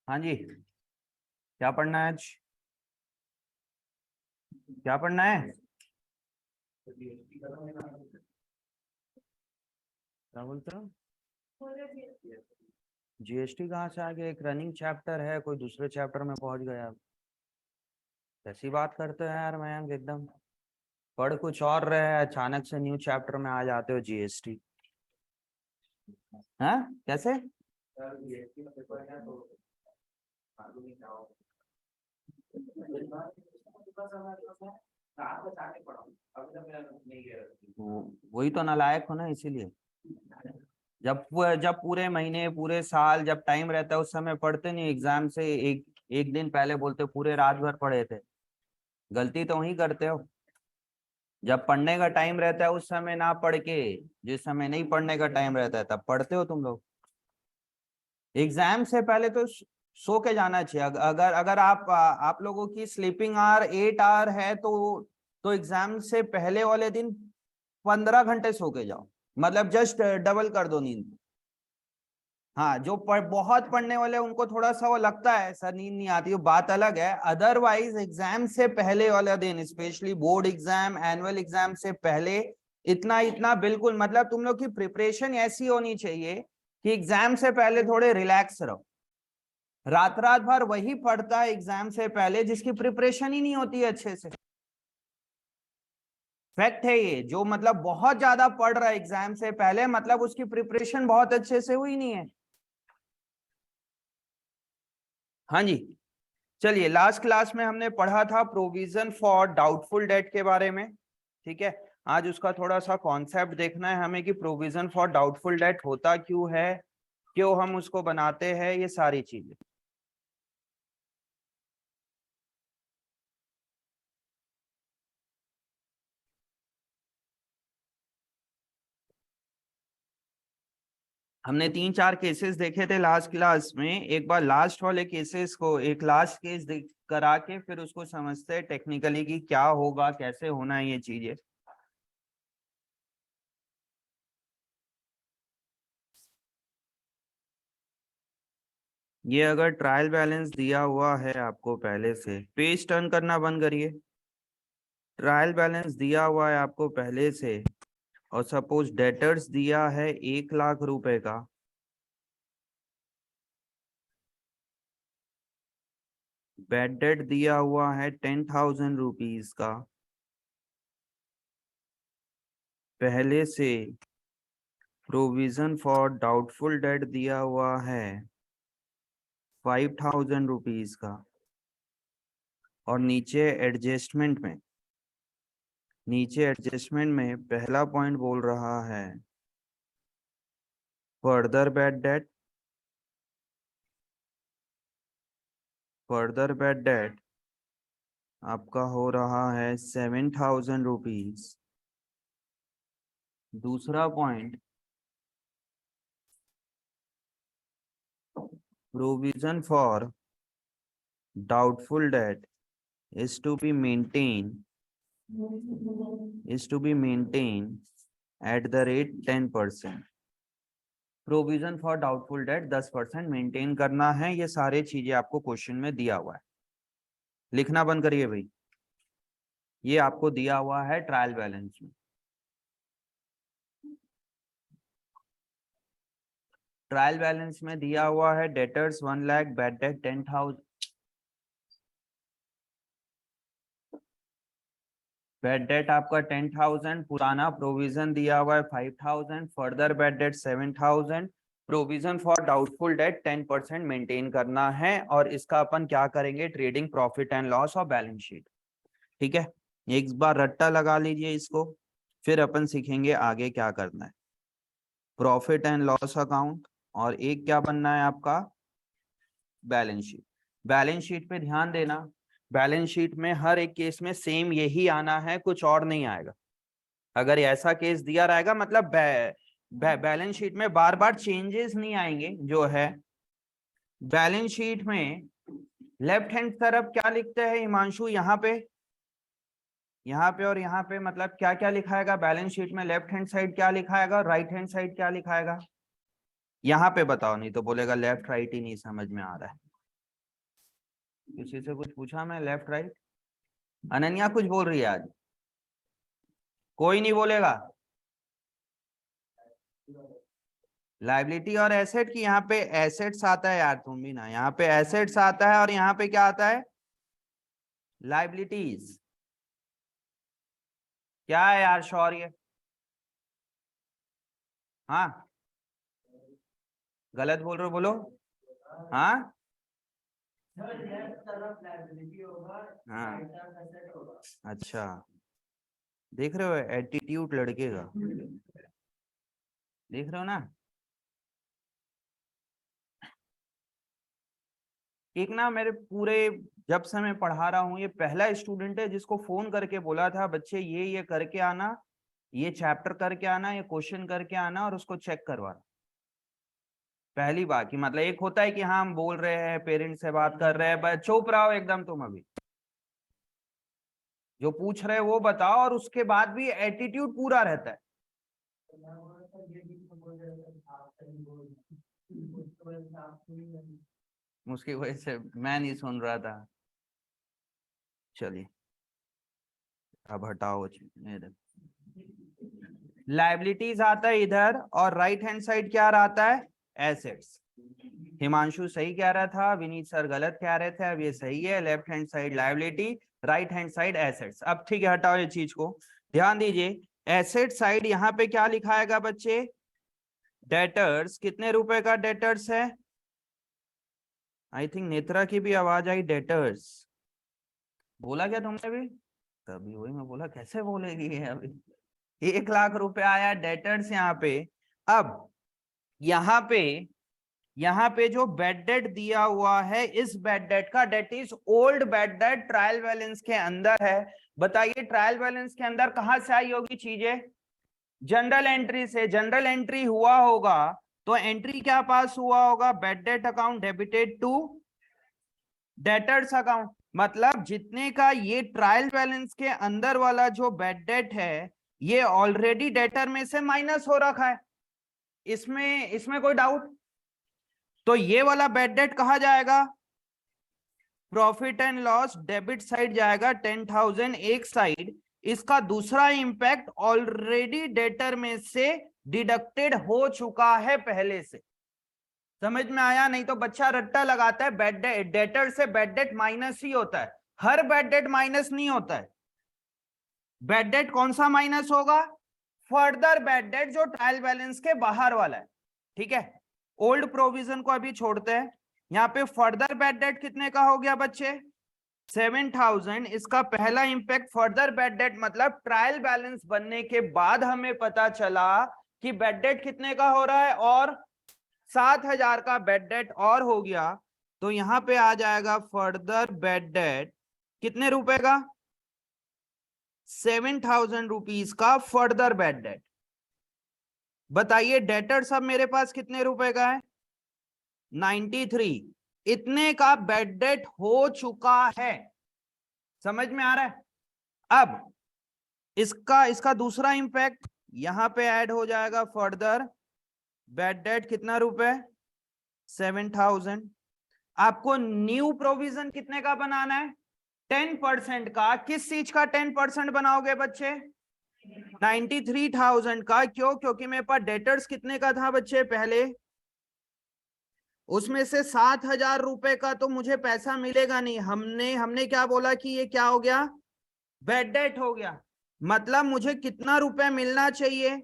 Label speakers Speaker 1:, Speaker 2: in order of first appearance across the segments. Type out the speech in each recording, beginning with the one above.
Speaker 1: हाँ जी। क्या पढ़ना है आज? क्या पढ़ना है? क्या बोलते हो? जीएसटी कहाँ से आ गया? एक रनिंग चैप्टर है, कोई दूसरे चैप्टर में पहुंच गया। ऐसी बात करते हैं यार मयंक, एकदम पढ़ कुछ और रहे हैं, अचानक से न्यू चैप्टर में आ जाते हो जीएसटी। हाँ, कैसे? वही तो नालायक हो ना, इसीलिए। जब पूरे महीने पूरे साल जब टाइम रहता है उस समय पढ़ते नहीं, एग्जाम से एक एक दिन पहले बोलते पूरे रात भर पढ़े थे। गलती तो वही करते हो। जब पढ़ने का टाइम रहता है उस समय ना पढ़ के, जिस समय नहीं पढ़ने का टाइम रहता है तब पढ़ते हो तुम लोग। एग्जाम से पहले तो सो के जाना चाहिए। अगर अगर आप लोगों की स्लीपिंग आवर 8 आवर है तो एग्जाम से पहले वाले दिन 15 घंटे सो के जाओ। मतलब जस्ट डबल कर दो नींद। हाँ, जो बहुत पढ़ने वाले उनको थोड़ा सा वो लगता है सर नींद नहीं आती, वो बात अलग है। अदरवाइज एग्जाम से पहले वाला दिन, specially board exam, annual exam से पहले इतना इतना बिल्कुल, मतलब तुम लोग की प्रिपरेशन ऐसी होनी चाहिए कि एग्जाम से पहले थोड़े रिलैक्स रहो। रात रात भर वही पढ़ता है एग्जाम से पहले जिसकी प्रिपरेशन ही नहीं होती है अच्छे से। फैक्ट है ये, जो मतलब बहुत ज्यादा पढ़ रहा है एग्जाम से पहले, मतलब उसकी प्रिपरेशन बहुत अच्छे से हुई नहीं है। हाँ जी। चलिए, लास्ट क्लास में हमने पढ़ा था प्रोविजन फॉर डाउटफुल डेट के बारे में। ठीक है। आज उसका थोड़ा सा कॉन्सेप्ट देखना है हमें कि प्रोविजन फॉर डाउटफुल डेट होता क्यों है, क्यों हम उसको बनाते हैं, ये सारी चीजें। हमने 3-4 केसेस देखे थे लास्ट क्लास में। एक बार लास्ट वाले केसेस को, एक लास्ट केस करा के फिर उसको समझते हैं टेक्निकली कि क्या होगा, कैसे होना है ये चीजें। ये अगर ट्रायल बैलेंस दिया हुआ है आपको पहले से, पेज टर्न करना बंद करिए। ट्रायल बैलेंस दिया हुआ है आपको पहले से, और सपोज डेटर्स दिया है 1 लाख रुपए का, बैड डेट दिया हुआ है 10,000 रुपीज का, पहले से प्रोविजन फॉर डाउटफुल डेट दिया हुआ है 5,000 रुपीज का, और नीचे एडजस्टमेंट में पहला पॉइंट बोल रहा है further bad debt, further bad debt आपका हो रहा है 7,000 रुपीज। दूसरा point, provision for doubtful debt is to be maintained at the rate 10%। Provision for doubtful date 10% maintain करना है। ये सारे चीजें आपको क्वेश्चन में दिया हुआ है। लिखना बंद करिए भाई, ये आपको दिया हुआ है ट्रायल बैलेंस में। ट्रायल बैलेंस में दिया हुआ है debtors 1 lakh, bad debt 10,000, bad debt आपका 10,000, पुराना प्रोविजन दिया हुआ है 5,000, further bad debt 7,000, provision for doubtful date 10% maintain करना है। और इसका अपन क्या करेंगे, ट्रेडिंग प्रॉफिट एंड लॉस और बैलेंस शीट। ठीक है, एक बार रट्टा लगा लीजिए इसको, फिर अपन सीखेंगे आगे क्या करना है। प्रॉफिट एंड लॉस अकाउंट, और एक क्या बनना है आपका, बैलेंस शीट। बैलेंस शीट पे ध्यान देना, बैलेंस शीट में हर एक केस में सेम यही आना है, कुछ और नहीं आएगा। अगर ऐसा केस दिया रहेगा मतलब बैलेंस शीट में बार बार चेंजेस नहीं आएंगे। जो है बैलेंस शीट में लेफ्ट हैंड तरफ क्या लिखते हैं हिमांशु, यहाँ पे और यहाँ पे, मतलब क्या क्या लिखाएगा बैलेंस शीट में? लेफ्ट हैंड साइड क्या लिखाएगा, राइट हैंड साइड क्या लिखाएगा? यहाँ पे बताओ, नहीं तो बोलेगा लेफ्ट राइट ही नहीं समझ में आ रहा है। किसी से कुछ पूछा मैं, लेफ्ट राइट? अनन्या कुछ बोल रही है आज? कोई नहीं बोलेगा? लाइबिलिटी और एसेट की, यहाँ पे एसेट्स आता है यार, तुम भी ना, यहाँ पे एसेट्स आता है और यहाँ पे क्या आता है? लाइबिलिटीज। क्या है यार शौर्य? हाँ, गलत बोल रहे हो, बोलो। हाँ हाँ, अच्छा, देख रहे हो एटीट्यूड लड़के का, देख रहे हो ना? एक ना मेरे पूरे, जब से मैं पढ़ा रहा हूँ, ये पहला स्टूडेंट है जिसको फोन करके बोला था बच्चे ये करके आना, ये चैप्टर करके आना, ये क्वेश्चन करके आना और उसको चेक करवाना। पहली बार की, मतलब एक होता है कि हाँ हम बोल रहे हैं, पेरेंट्स से बात कर रहे हैं, बस चुप रहो एकदम तुम, अभी जो पूछ रहे हैं वो बताओ, और उसके बाद भी एटीट्यूड पूरा रहता है। उसकी वजह से मैं नहीं सुन रहा था। चलिए अब हटाओ, लाइबिलिटीज आता है इधर, और राइट हैंड साइड क्या रहता है? एसेट्स। हिमांशु सही कह रहा था, विनीत सर गलत कह रहे थे, अब ये सही है। Left hand side liability, right hand side assets. अब ठीक है, हटाओ ये चीज को, ध्यान दीजिए। एसेट साइड यहाँ पे क्या लिखाएगा बच्चे? डेटर्स। कितने रुपए का डेटर्स है? आई थिंक नेत्रा की भी आवाज आई, डेटर्स। बोला क्या तुमने भी? तभी वही मैं बोला, कैसे बोलेगी ये अभी? 1 लाख रुपए आया डेटर्स यहाँ पे। अब यहाँ पे जो बेड डेट दिया हुआ है, इस बेड डेट का, debt is old bad debt, trial balance के अंदर है। बताइए ट्रायल बैलेंस के अंदर कहां से आई होगी चीजें? जनरल एंट्री से। जनरल एंट्री हुआ होगा तो एंट्री क्या पास हुआ होगा? Bad debt account debited to debtors account. मतलब जितने का ये ट्रायल बैलेंस के अंदर वाला जो बेड डेट है, ये ऑलरेडी डेटर में से माइनस हो रखा है। इसमें इसमें कोई डाउट? तो ये वाला बेड डेट कहा जाएगा? Profit and loss debit side जाएगा, 10,000 एक साइड। इसका दूसरा इंपैक्ट ऑलरेडी डेटर में से डिडक्टेड हो चुका है पहले से। समझ में आया? नहीं तो बच्चा रट्टा लगाता है, बेड डेट, डेटर से बेड डेट माइनस ही होता है। हर बेड डेट माइनस नहीं होता है। बेड डेट कौन सा माइनस होगा? फर्दर बेड डेट जो ट्रायल बैलेंस के बाहर वाला है। ठीक है, ओल्ड प्रोविजन को अभी छोड़ते हैं। यहाँ पे फर्दर बेड डेट कितने का हो गया बच्चे? 7,000। इसका पहला इंपैक्ट फर्दर बेड डेट, मतलब ट्रायल बैलेंस बनने के बाद हमें पता चला कि बेड डेट कितने का हो रहा है, और 7,000 का बेड डेट और हो गया। तो यहां पे आ जाएगा फर्दर बेड डेट कितने रुपए का? 7,000 रुपीज का फर्दर बेड डेट। बताइए डेटर सब मेरे पास कितने रुपए का है? 93। इतने का बेड डेट हो चुका है। समझ में आ रहा है? अब इसका इसका दूसरा इंपैक्ट यहां पे ऐड हो जाएगा, फर्दर बेड डेट कितना रुपए? 7,000। आपको न्यू प्रोविजन कितने का बनाना है? 10% का। किस चीज का 10% बनाओगे बच्चे? 93,000 का। क्यों? क्योंकि मेरे पास डेटर्स कितने का था बच्चे पहले? उसमें से 7,000 रुपए का तो मुझे पैसा मिलेगा नहीं। हमने हमने क्या बोला कि ये क्या हो गया? बेड डेट हो गया। मतलब मुझे कितना रुपए मिलना चाहिए?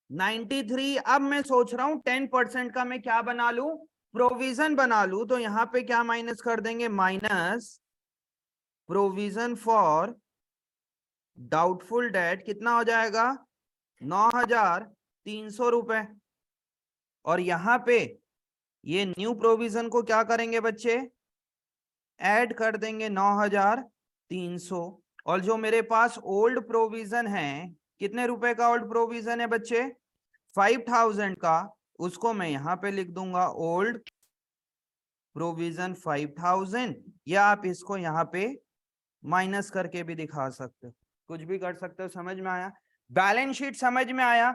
Speaker 1: 93। अब मैं सोच रहा हूं 10% का मैं क्या बना लूं? प्रोविजन बना लूं। तो यहां पे क्या माइनस कर देंगे? Minus provision for doubtful date. कितना हो जाएगा? 9,300 रुपए। और यहां पे ये न्यू प्रोविजन को क्या करेंगे बच्चे? ऐड कर देंगे 9,300। और जो मेरे पास ओल्ड प्रोविजन है, कितने रुपए का ओल्ड प्रोविजन है बच्चे? 5,000 का। उसको मैं यहां पे लिख दूंगा ओल्ड प्रोविजन 5,000, या आप इसको यहाँ पे माइनस करके भी दिखा सकते हो, कुछ भी कर सकते हो। समझ में आया? बैलेंस शीट समझ में आया?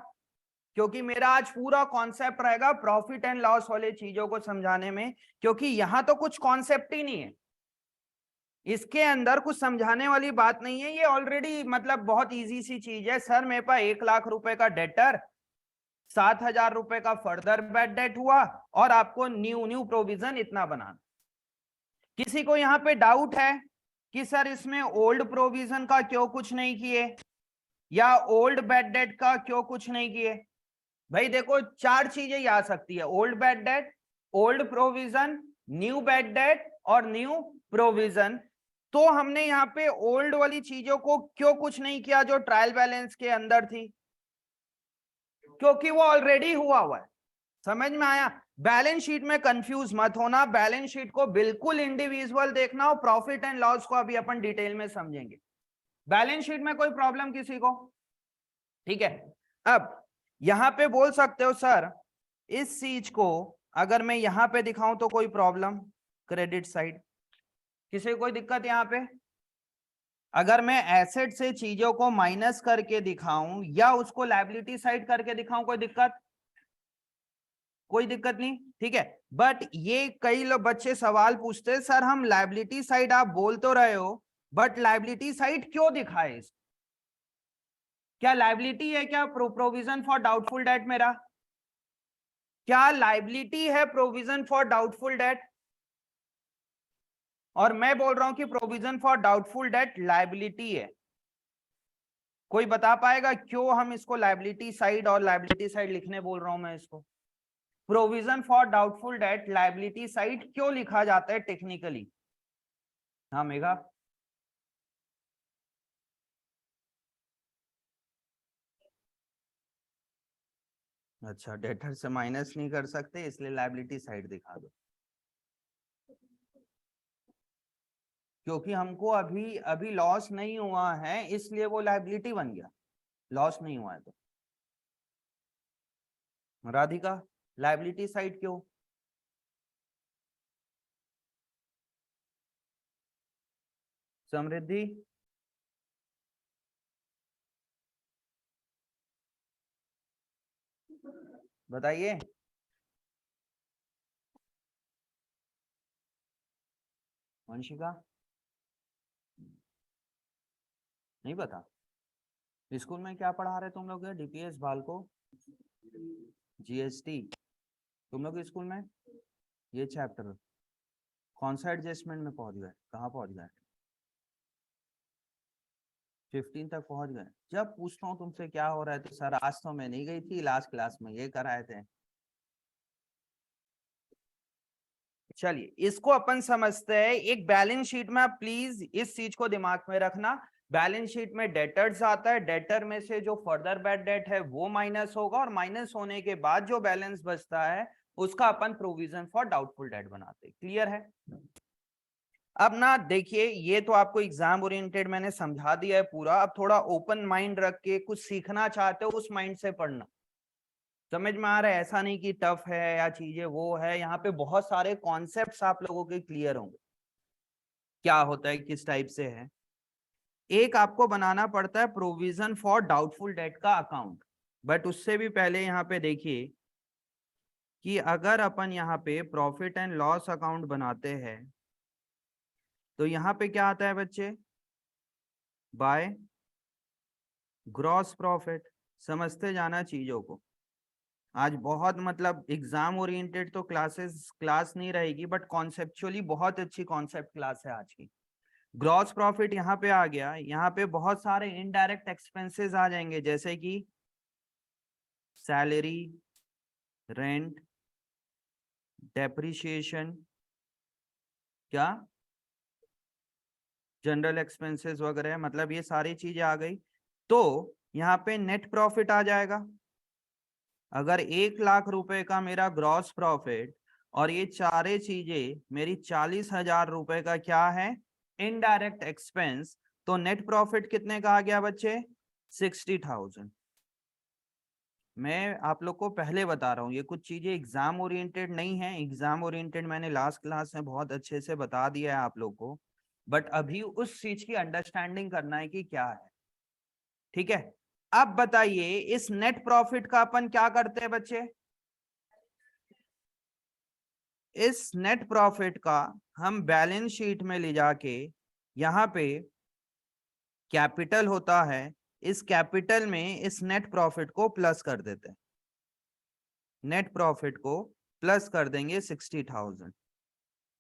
Speaker 1: क्योंकि मेरा आज पूरा कॉन्सेप्ट रहेगा प्रॉफिट एंड लॉस वाले चीजों को समझाने में, क्योंकि यहां तो कुछ कॉन्सेप्ट ही नहीं है। इसके अंदर कुछ समझाने वाली बात नहीं है, ये ऑलरेडी मतलब बहुत इजी सी चीज है। सर मेरे पास 1 लाख रुपए का डेटर, 7,000 रुपए का फर्दर बैड डेट हुआ और आपको न्यू प्रोविजन इतना बनाना। किसी को यहाँ पे डाउट है कि सर इसमें ओल्ड प्रोविजन का क्यों कुछ नहीं किए या ओल्ड बैड डेट का क्यों कुछ नहीं किए? भाई देखो 4 चीजें ही आ सकती है, old bad debt, old provision, new bad debt और न्यू प्रोविजन। तो हमने यहाँ पे ओल्ड वाली चीजों को क्यों कुछ नहीं किया जो ट्रायल बैलेंस के अंदर थी? क्योंकि वो ऑलरेडी हुआ है। समझ में आया? बैलेंस शीट में कंफ्यूज मत होना, बैलेंस शीट को बिल्कुल इंडिविजुअल देखना और प्रॉफिट एंड लॉस को अभी अपन डिटेल में समझेंगे। बैलेंस शीट में कोई प्रॉब्लम किसी को? ठीक है। अब यहां पे बोल सकते हो सर इस चीज को अगर मैं यहां पे दिखाऊं तो कोई प्रॉब्लम? क्रेडिट साइड किसी को कोई दिक्कत यहां पे? अगर मैं एसेट से चीजों को माइनस करके दिखाऊं या उसको लायबिलिटी साइड करके दिखाऊं, कोई दिक्कत? कोई दिक्कत नहीं, ठीक है। बट ये कई लोग बच्चे सवाल पूछते हैं सर हम लायबिलिटी साइड आप बोल तो रहे हो बट लायबिलिटी साइड क्यों दिखाए? क्या लायबिलिटी है क्या प्रोविजन फॉर डाउटफुल डेट? मेरा क्या लायबिलिटी है प्रोविजन फॉर डाउटफुल डेट? और मैं बोल रहा हूं कि provision for doubtful date liability है। कोई बता पाएगा क्यों हम इसको लायबिलिटी साइड और लायबिलिटी साइड लिखने बोल रहा हूं मैं इसको? Provision for doubtful date liability side क्यों लिखा जाता है टेक्निकली? हाँ मेगा। अच्छा, डेटर से माइनस नहीं कर सकते इसलिए लायबिलिटी साइड दिखा दो, क्योंकि हमको अभी अभी लॉस नहीं हुआ है इसलिए वो लायबिलिटी बन गया, लॉस नहीं हुआ है तो। राधिका लायबिलिटी साइड क्यों? समृद्धि बताइए। वंशिका नहीं पता? स्कूल में क्या पढ़ा रहे तुम लोग? डीपीएस भालको जीएसटी तुम लोग स्कूल में ये चैप्टर कौन सा एडजस्टमेंट में पहुंच गए? कहाँ पहुंच गए? 15 तक पहुंच गए। जब पूछता हूँ तुमसे क्या हो रहा है तो सर आज तो मैं नहीं गई थी, लास्ट क्लास में ये कराए थे। चलिए इसको अपन समझते हैं। एक बैलेंस शीट में आप प्लीज इस चीज को दिमाग में रखना, बैलेंस शीट में डेटर्स आता है, डेटर में से जो फर्दर बैड डेट है वो माइनस होगा और माइनस होने के बाद जो बैलेंस बचता है उसका अपन प्रोविजन फॉर डाउटफुल डेट बनाते हैं। क्लियर है? अब ना देखिए ये तो आपको एग्जाम ओरिएंटेड मैंने समझा दिया है पूरा, अब थोड़ा ओपन माइंड रख के कुछ सीखना चाहते हो उस माइंड से पढ़ना। समझ में आ रहा है? ऐसा नहीं कि टफ है या चीजें वो है, यहाँ पे बहुत सारे कॉन्सेप्ट्स आप लोगों के क्लियर होंगे क्या होता है किस टाइप से है। एक आपको बनाना पड़ता है प्रोविजन फॉर डाउटफुल डेट का अकाउंट, बट उससे भी पहले यहाँ पे देखिए कि अगर अपन यहाँ पे प्रॉफिट एंड लॉस अकाउंट बनाते हैं तो यहाँ पे क्या आता है बच्चे? By gross profit. समझते जाना चीजों को। आज बहुत मतलब एग्जाम ओरिएंटेड तो क्लास नहीं रहेगी बट कॉन्सेप्चुअली बहुत अच्छी कॉन्सेप्ट क्लास है आज की। ग्रॉस प्रॉफिट यहाँ पे आ गया, यहाँ पे बहुत सारे इनडायरेक्ट एक्सपेंसेस आ जाएंगे जैसे कि सैलरी, रेंट, डेप्रिसिएशन, क्या जनरल एक्सपेंसेस वगैरह, मतलब ये सारी चीजें आ गई। तो यहाँ पे नेट प्रॉफिट आ जाएगा। अगर 1 लाख रुपए का मेरा ग्रॉस प्रॉफिट और ये सारे चीजें मेरी 40,000 रुपए का क्या है? इनडायरेक्ट एक्सपेंस, तो नेट प्रॉफिट कितने का आ गया बच्चे? 60,000। मैं आप लोग को पहले बता रहा हूँ ये कुछ चीजें एग्जाम ओरिएंटेड नहीं है, एग्जाम ओरिएंटेड मैंने लास्ट क्लास में बहुत अच्छे से बता दिया है आप लोग को, बट अभी उस चीज की अंडरस्टैंडिंग करना है कि क्या है। ठीक है, अब बताइए इस नेट प्रॉफिट का अपन क्या करते हैं बच्चे? इस नेट प्रॉफिट का हम बैलेंस शीट में ले जाके यहाँ पे कैपिटल होता है, इस कैपिटल में इस नेट प्रॉफिट को प्लस कर देते हैं, नेट प्रॉफिट को प्लस कर देंगे 60,000।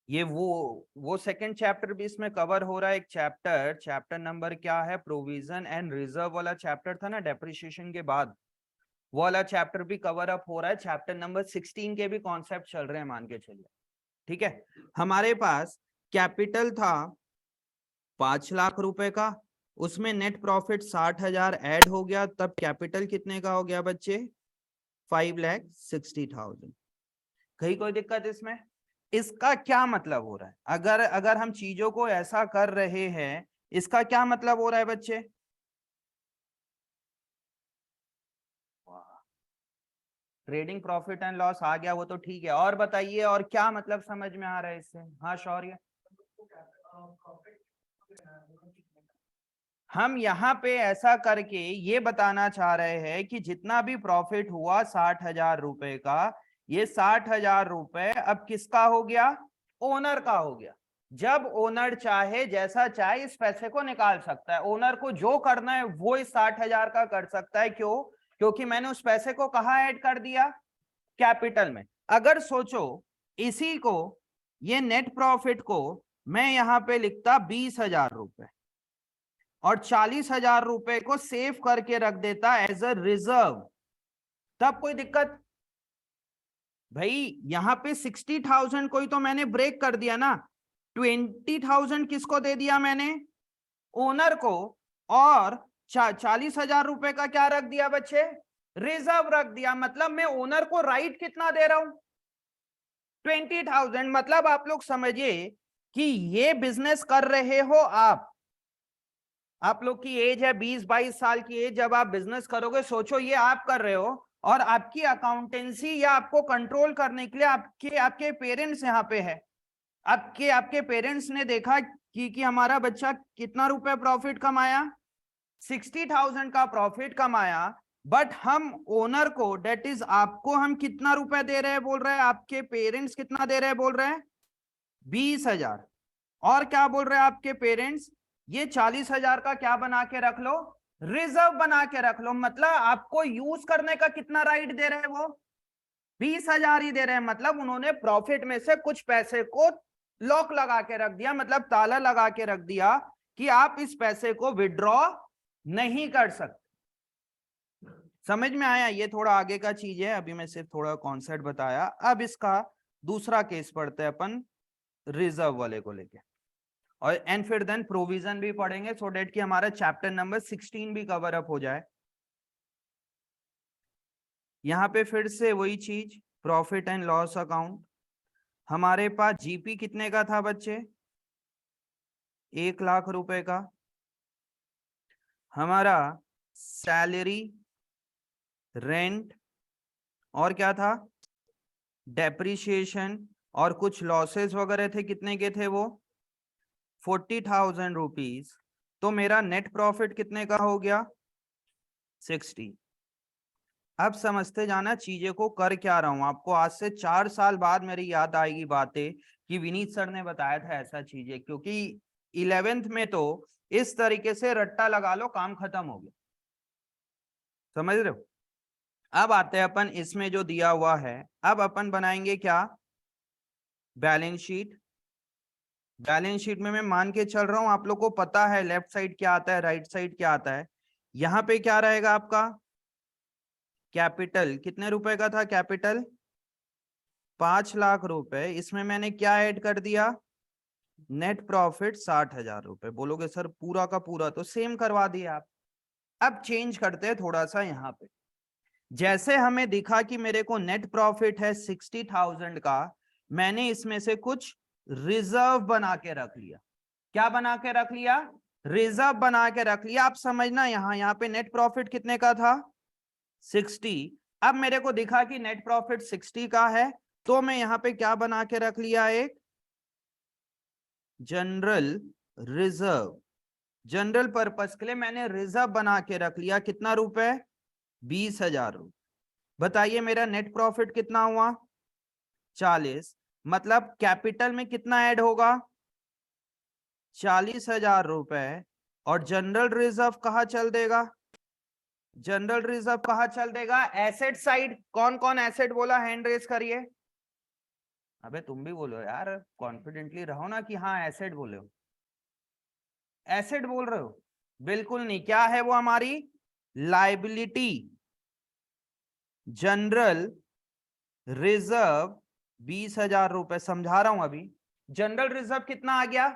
Speaker 1: ये वो सेकंड चैप्टर भी इसमें कवर हो रहा है। एक चैप्टर नंबर क्या है, प्रोविजन एंड रिजर्व वाला चैप्टर था ना डेप्रिसिएशन के बाद, वो वाला चैप्टर भी कवर अप हो रहा है। चैप्टर नंबर 16 के भी कॉन्सेप्ट चल रहे हैं, मान के चलिए। ठीक है, हमारे पास कैपिटल था 5 लाख रुपए का, उसमें नेट प्रॉफिट 60,000 ऐड हो गया, तब कैपिटल कितने का हो गया बच्चे, 5,60,000। कहीं कोई दिक्कत इसमें? इसका क्या मतलब हो रहा है, अगर हम चीजों को ऐसा कर रहे हैं, इसका क्या मतलब हो रहा है बच्चे? ट्रेडिंग प्रॉफिट एंड लॉस आ गया, वो तो ठीक है, और बताइए और क्या मतलब समझ में आ रहा है इससे? हाँ शौर्य, हम यहाँ पे ऐसा करके ये बताना चाह रहे हैं कि जितना भी प्रॉफिट हुआ 60,000 रुपए का, ये 60,000 रुपए अब किसका हो गया, ओनर का हो गया। जब ओनर चाहे जैसा चाहे इस पैसे को निकाल सकता है, ओनर को जो करना है वो इस 60,000 का कर सकता है। क्यों? क्योंकि मैंने उस पैसे को कहाँ ऐड कर दिया, कैपिटल में। अगर सोचो इसी को, ये नेट प्रॉफिट को मैं यहां पे लिखता 20,000 रुपए और 40,000 रुपए को सेव करके रख देता एज अ रिजर्व, तब कोई दिक्कत? भाई यहां पे 60,000 को ही तो मैंने ब्रेक कर दिया ना, 20,000 किसको दे दिया मैंने, ओनर को, और 40,000 रुपए का क्या रख दिया बच्चे, रिजर्व रख दिया। मतलब मैं ओनर को राइट कितना दे रहा हूं, 20,000। मतलब आप लोग समझिए कि ये बिजनेस कर रहे हो आप लोग की एज है 20-22 साल की एज, जब आप बिजनेस करोगे, सोचो ये आप कर रहे हो और आपकी अकाउंटेंसी या आपको कंट्रोल करने के लिए आपके आपके पेरेंट्स यहाँ पे है। आपके पेरेंट्स ने देखा कि हमारा बच्चा कितना रुपए प्रॉफिट कमाया, 60,000 का प्रॉफिट कमाया, बट हम ओनर को, डेट इज आपको, हम कितना रुपए दे रहे हैं बोल रहे हैं, आपके पेरेंट्स कितना दे रहे हैं बोल रहे हैं, 20,000। और क्या बोल रहे हैं आपके पेरेंट्स, ये 40,000 का क्या बना के रख लो, रिजर्व बना के रख लो। मतलब आपको यूज करने का कितना राइट दे रहे हैं वो, 20,000 ही दे रहे हैं। मतलब उन्होंने प्रॉफिट में से कुछ पैसे को लॉक लगा के रख दिया, मतलब ताला लगा के रख दिया कि आप इस पैसे को विड्रॉ नहीं कर सकते। समझ में आया? ये थोड़ा आगे का चीज है, अभी मैं सिर्फ थोड़ा कॉन्सेप्ट बताया। अब इसका दूसरा केस पढ़ते हैं अपन, रिजर्व वाले को लेके, और एंड फिर देन प्रोविजन भी पढ़ेंगे, सो डेट कि हमारा चैप्टर नंबर 16 भी कवर अप हो जाए। यहाँ पे फिर से वही चीज, प्रॉफिट एंड लॉस अकाउंट। हमारे पास जीपी कितने का था बच्चे, 1 लाख रुपए का। हमारा सैलरी, रेंट, और क्या था, डेप्रिसिएशन, और कुछ लॉसेस वगैरह थे, कितने के थे वो, 40,000 रुपीज। तो मेरा नेट प्रॉफिट कितने का हो गया, 60। अब समझते जाना चीजें को कर क्या रहा हूं, आपको आज से 4 साल बाद मेरी याद आएगी बातें कि विनीत सर ने बताया था ऐसा चीजें, क्योंकि 11th में तो इस तरीके से रट्टा लगा लो, काम खत्म हो गया। समझ रहे हो? अब आते हैं अपन इसमें जो दिया हुआ है, अब अपन बनाएंगे क्या, बैलेंस शीट। बैलेंस शीट में मैं मान के चल रहा हूं आप लोग को पता है लेफ्ट साइड क्या आता है, राइट साइड क्या आता है। यहां पे क्या रहेगा आपका, कैपिटल कितने रुपए का था, कैपिटल 5 लाख रुपए, इसमें मैंने क्या ऐड कर दिया, नेट प्रॉफिट 60,000 रुपए। बोलोगे सर पूरा का पूरा तो सेम करवा दिया आप। अब चेंज करते हैं थोड़ा सा यहाँ पे, जैसे हमें दिखा कि मेरे को नेट प्रॉफिट है 60,000 का, मैंने इसमें से कुछ रिजर्व बना के रख लिया। क्या बना के रख लिया, रिजर्व बना के रख लिया। आप समझना, यहाँ पे नेट प्रॉफिट कितने का था, 60। अब मेरे को दिखा कि नेट प्रॉफिट 60 का है, तो मैं यहाँ पे क्या बना के रख लिया, एक जनरल रिजर्व। जनरल पर्पस के लिए मैंने रिजर्व बना के रख लिया, कितना रुपए, 20,000 रुपए। बताइए मेरा नेट प्रॉफिट कितना हुआ, 40। मतलब कैपिटल में कितना ऐड होगा, 40,000 रुपए, और जनरल रिजर्व कहाँ चल देगा? जनरल रिजर्व कहाँ चल देगा? Asset side. कौन कौन एसेट बोला? हैंड रेज करिए। अबे तुम भी बोलो यार, कॉन्फिडेंटली रहो ना कि हाँ एसेट बोले हो। एसेट बोल रहे हो? बिल्कुल नहीं। क्या है वो हमारी? लाइबिलिटी। जनरल रिजर्व 20,000 रुपए। समझा रहा हूं अभी। जनरल रिजर्व कितना आ गया?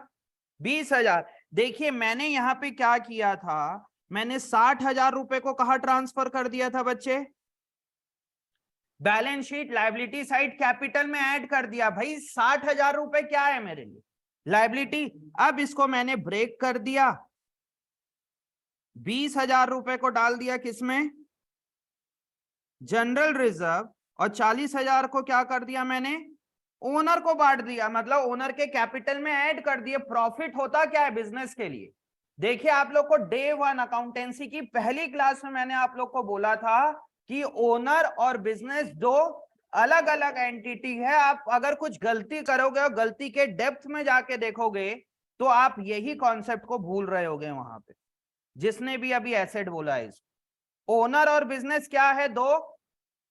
Speaker 1: 20,000। देखिए मैंने यहां पे क्या किया था, मैंने 60,000 रुपए को कहा ट्रांसफर कर दिया था बच्चे? Balance sheet liability side capital में ऐड कर दिया। भाई 60,000 रुपए क्या है मेरे लिए? लाइबिलिटी। अब इसको मैंने ब्रेक कर दिया, 20,000 रुपए को डाल दिया किसमें? General reserve. और 40,000 को क्या कर दिया मैंने? ओनर को बांट दिया, मतलब ओनर के कैपिटल में ऐड कर दिए। प्रॉफिट होता क्या है बिजनेस के लिए? देखिए आप लोग को डे 1 अकाउंटेंसी की पहली क्लास में मैंने आप लोग को बोला था कि ओनर और बिजनेस दो अलग अलग एंटिटी है। आप अगर कुछ गलती करोगे और गलती के डेप्थ में जाके देखोगे तो आप यही कॉन्सेप्ट को भूल रहे होगे वहां पे, जिसने भी अभी एसेट बोला है। ओनर और बिजनेस क्या है? दो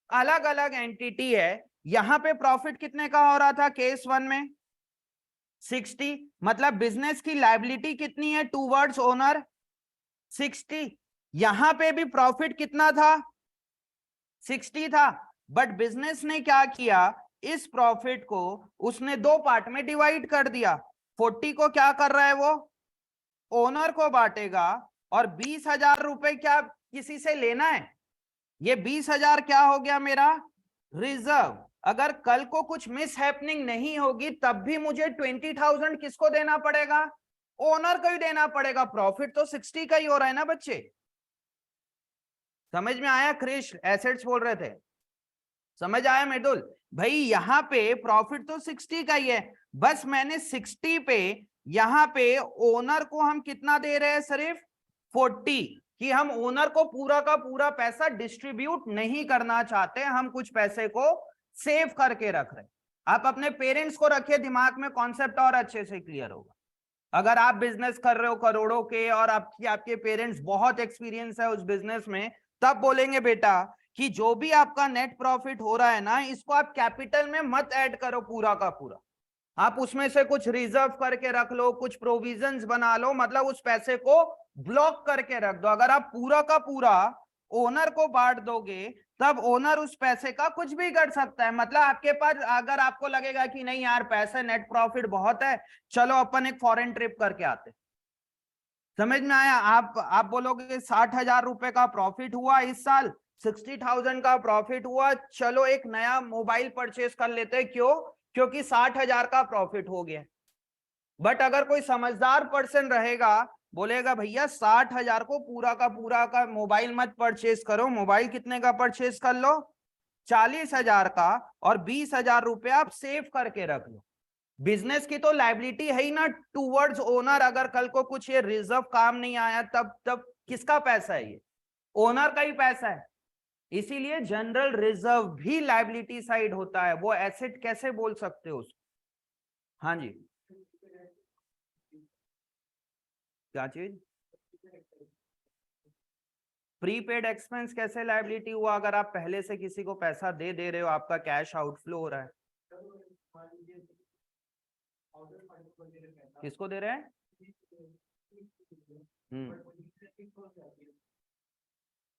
Speaker 1: अलग अलग एंटिटी है। यहां पे प्रॉफिट कितने का हो रहा था केस 1 में? 60। मतलब बिजनेस की लायबिलिटी कितनी है टूवर्ड्स ओनर? 60। यहां पे भी प्रॉफिट कितना था? 60 था। बट बिजनेस ने क्या किया, इस प्रॉफिट को उसने दो पार्ट में डिवाइड कर दिया। 40 को क्या कर रहा है वो? ओनर को बांटेगा। और 20,000 रुपए क्या किसी से लेना है? ये 20,000 क्या हो गया मेरा? रिजर्व। अगर कल को कुछ मिस हैपनिंग नहीं होगी तब भी मुझे 20,000 किसको देना पड़ेगा? ओनर को ही देना पड़ेगा। प्रॉफिट तो 60 का ही हो रहा है ना बच्चे। समझ में आया? क्रिश एसेट्स बोल रहे थे, समझ आया मृदुल? भाई यहां पे प्रॉफिट तो 60 का ही है, बस मैंने 60 पे यहां पे ओनर को हम कितना दे रहे हैं? सिर्फ 40। कि हम ओनर को पूरा का पूरा पैसा डिस्ट्रीब्यूट नहीं करना चाहते, हम कुछ पैसे को सेव करके रख रहे हैं। आप अपने पेरेंट्स को रखिए दिमाग में, कॉन्सेप्ट और अच्छे से क्लियर होगा। अगर आप बिजनेस कर रहे हो करोड़ों के और आपके पेरेंट्स बहुत एक्सपीरियंस है उस बिजनेस में, तब बोलेंगे बेटा कि जो भी आपका नेट प्रॉफिट हो रहा है ना, इसको आप कैपिटल में मत ऐड करो पूरा का पूरा। आप उसमें से कुछ रिजर्व करके रख लो, कुछ प्रोविजंस बना लो, मतलब उस पैसे को ब्लॉक करके रख दो। अगर आप पूरा का पूरा ओनर को बांट दोगे तब ओनर उस पैसे का कुछ भी कर सकता है। मतलब आपके पास अगर आपको लगेगा कि नहीं यार पैसे नेट प्रॉफिट बहुत है, चलो अपन एक फॉरेन ट्रिप करके आते। समझ में आया? आप बोलोगे 60,000 रुपए का प्रॉफिट हुआ इस साल, 60,000 का प्रॉफिट हुआ, चलो एक नया मोबाइल परचेस कर लेते हैं। क्यों? क्योंकि 60,000 का प्रॉफिट हो गया। बट अगर कोई समझदार पर्सन रहेगा, बोलेगा भैया 60,000 को पूरा का मोबाइल मत परचेस करो। मोबाइल कितने का परचेस कर लो? 40,000 का। और 20,000 रुपए आप सेव करके रख लो। बिजनेस की तो लायबिलिटी है ही ना टूवर्ड्स ओनर। अगर कल को कुछ ये रिजर्व काम नहीं आया तब तब किसका पैसा है? ये ओनर का ही पैसा है। इसीलिए जनरल रिजर्व भी लायबिलिटी साइड होता है। वो एसेट कैसे बोल सकते हो उसको? हाँ जी, क्या चीज? प्रीपेड एक्सपेंस कैसे लायबिलिटी हुआ? अगर आप पहले से किसी को पैसा दे रहे हो, आपका कैश आउटफ्लो हो रहा है। किसको दे रहे हैं?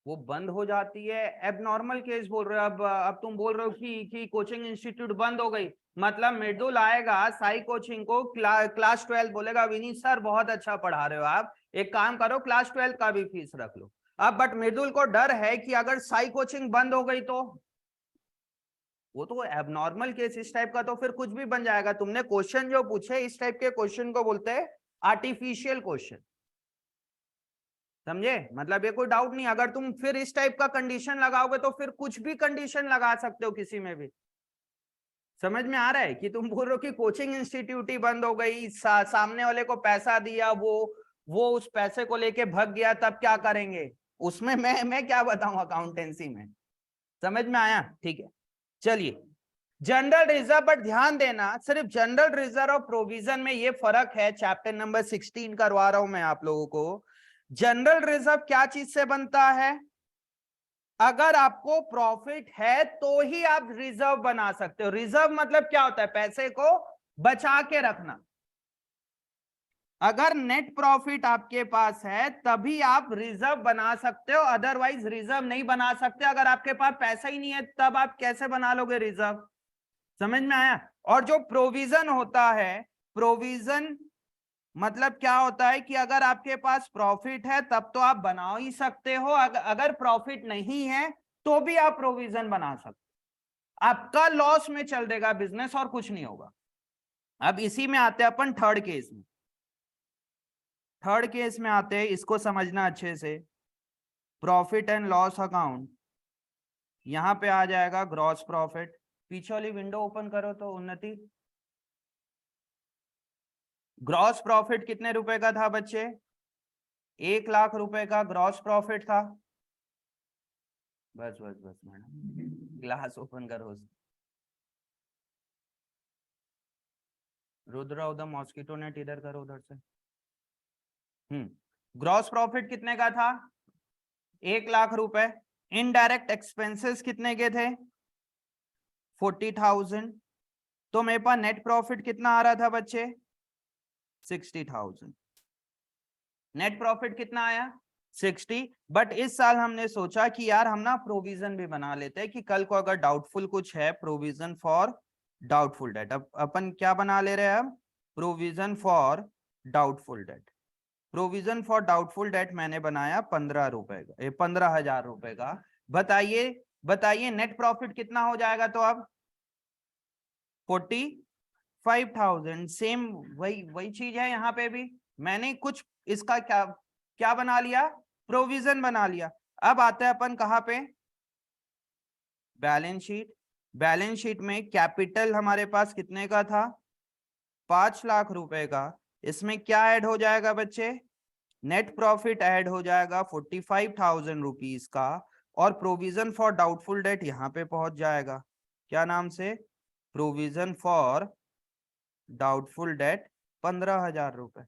Speaker 1: वो बंद हो जाती है। एबनॉर्मल केस बोल रहे हो? अब तुम बोल रहे हो कि कोचिंग इंस्टीट्यूट बंद हो गई, मतलब मृदुल आएगा साई कोचिंग को, क्लास 12 बोलेगा विनीत सर बहुत अच्छा पढ़ा रहे हो आप, एक काम करो क्लास 12 का भी फीस रख लो। अब बट मृदुल को डर है कि अगर साई कोचिंग बंद हो गई तो वो तो एबनॉर्मल केस इस टाइप का तो फिर कुछ भी बन जाएगा। तुमने क्वेश्चन जो पूछे इस टाइप के क्वेश्चन को बोलते हैं आर्टिफिशियल क्वेश्चन। समझे? मतलब ये कोई डाउट नहीं। अगर तुम फिर इस टाइप का कंडीशन लगाओगे तो फिर कुछ भी कंडीशन लगा सकते हो किसी में भी। समझ में आ रहा है कि तुम बोल रहे हो कि कोचिंग इंस्टीट्यूट ही बंद हो गई, सामने वाले को पैसा दिया, वो उस पैसे को लेके भग गया, तब क्या करेंगे? उसमें मैं क्या बताऊं अकाउंटेंसी में। समझ में आया? ठीक है, चलिए जनरल रिजर्व, बट ध्यान देना सिर्फ जनरल रिजर्व और प्रोविजन में ये फर्क है। चैप्टर नंबर 16 करवा रहा हूं मैं आप लोगों को। जनरल रिजर्व क्या चीज से बनता है? अगर आपको प्रॉफिट है तो ही आप रिजर्व बना सकते हो। रिजर्व मतलब क्या होता है? पैसे को बचा के रखना। अगर नेट प्रॉफिट आपके पास है तभी आप रिजर्व बना सकते हो, अदरवाइज रिजर्व नहीं बना सकते। अगर आपके पास पैसा ही नहीं है तब आप कैसे बना लोगे रिजर्व? समझ में आया? और जो प्रोविजन होता है, प्रोविजन मतलब क्या होता है कि अगर आपके पास प्रॉफिट है तब तो आप बना ही सकते हो, अगर प्रॉफिट नहीं है तो भी आप प्रोविजन बना सकते हो। आपका लॉस में चल देगा बिजनेस और कुछ नहीं होगा। अब इसी में आते हैं अपन थर्ड केस में। थर्ड केस में आते हैं, इसको समझना अच्छे से। प्रॉफिट एंड लॉस अकाउंट, यहां पे आ जाएगा ग्रॉस प्रॉफिट। पीछे वाली विंडो ओपन करो तो उन्नति। ग्रॉस प्रॉफिट कितने रुपए का था बच्चे? 1 लाख रुपए का ग्रॉस प्रॉफिट था। बस बस बस मैडम, ग्लास ओपन करो। रुद्र उधर मॉस्किटो नेट इधर करो उधर से। ग्रॉस प्रॉफिट कितने का था? 1 लाख रुपए। इनडायरेक्ट एक्सपेंसेस कितने के थे? 40,000। तो मेरे पास नेट प्रॉफिट कितना आ रहा था बच्चे? 60,000। नेट प्रॉफिट कितना आया? 60। बट इस साल हमने सोचा कि यार हम ना प्रोविजन भी बना लेते हैं कि कल को अगर डाउटफुल कुछ है, प्रोविजन फॉर डाउटफुल डेट। अब अपन क्या बना ले रहे हैं? अब provision for doubtful date. Provision for doubtful date मैंने बनाया 15 रुपए का, 15,000 रुपए का। बताइए बताइए नेट प्रॉफिट कितना हो जाएगा? तो अब 45,000। सेम वही वही चीज है यहाँ पे भी। मैंने कुछ इसका क्या क्या बना लिया? प्रोविजन बना लिया। अब आते हैं अपन कहाँ पे? Balance sheet. बैलेंस शीट में कैपिटल हमारे पास कितने का था? 5 लाख रुपए का। इसमें क्या ऐड हो जाएगा बच्चे? नेट प्रॉफिट ऐड हो जाएगा 45,000 रुपीज का। और प्रोविजन फॉर डाउटफुल डेट यहाँ पे पहुंच जाएगा। क्या नाम से? प्रोविजन फॉर डाउटफुल डेट 15,000 रुपए।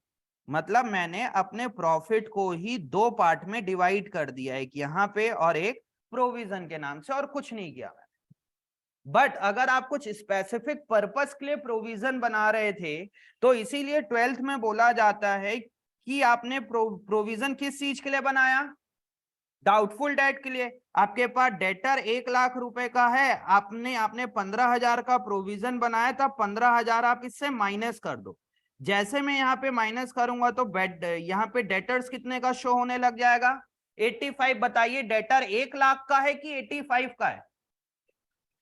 Speaker 1: मतलब मैंने अपने प्रॉफिट को ही 2 पार्ट में डिवाइड कर दिया, एक यहाँ पे और एक प्रोविजन के नाम से, और कुछ नहीं किया। बट अगर आप कुछ स्पेसिफिक पर्पस के लिए प्रोविजन बना रहे थे तो इसीलिए 12th में बोला जाता है कि आपने प्रोविजन किस चीज के लिए बनाया? डाउटफुल डेट के लिए। आपके पास डेटर 1 लाख रुपए का है, आपने 15,000 का प्रोविजन बनाया था। 15,000 आप इससे माइनस कर दो। जैसे मैं यहाँ पे माइनस करूंगा तो यहाँ पे डेटर्स कितने का शो होने लग जाएगा? 85। बताइए डेटर 1 लाख का है कि 85 का है?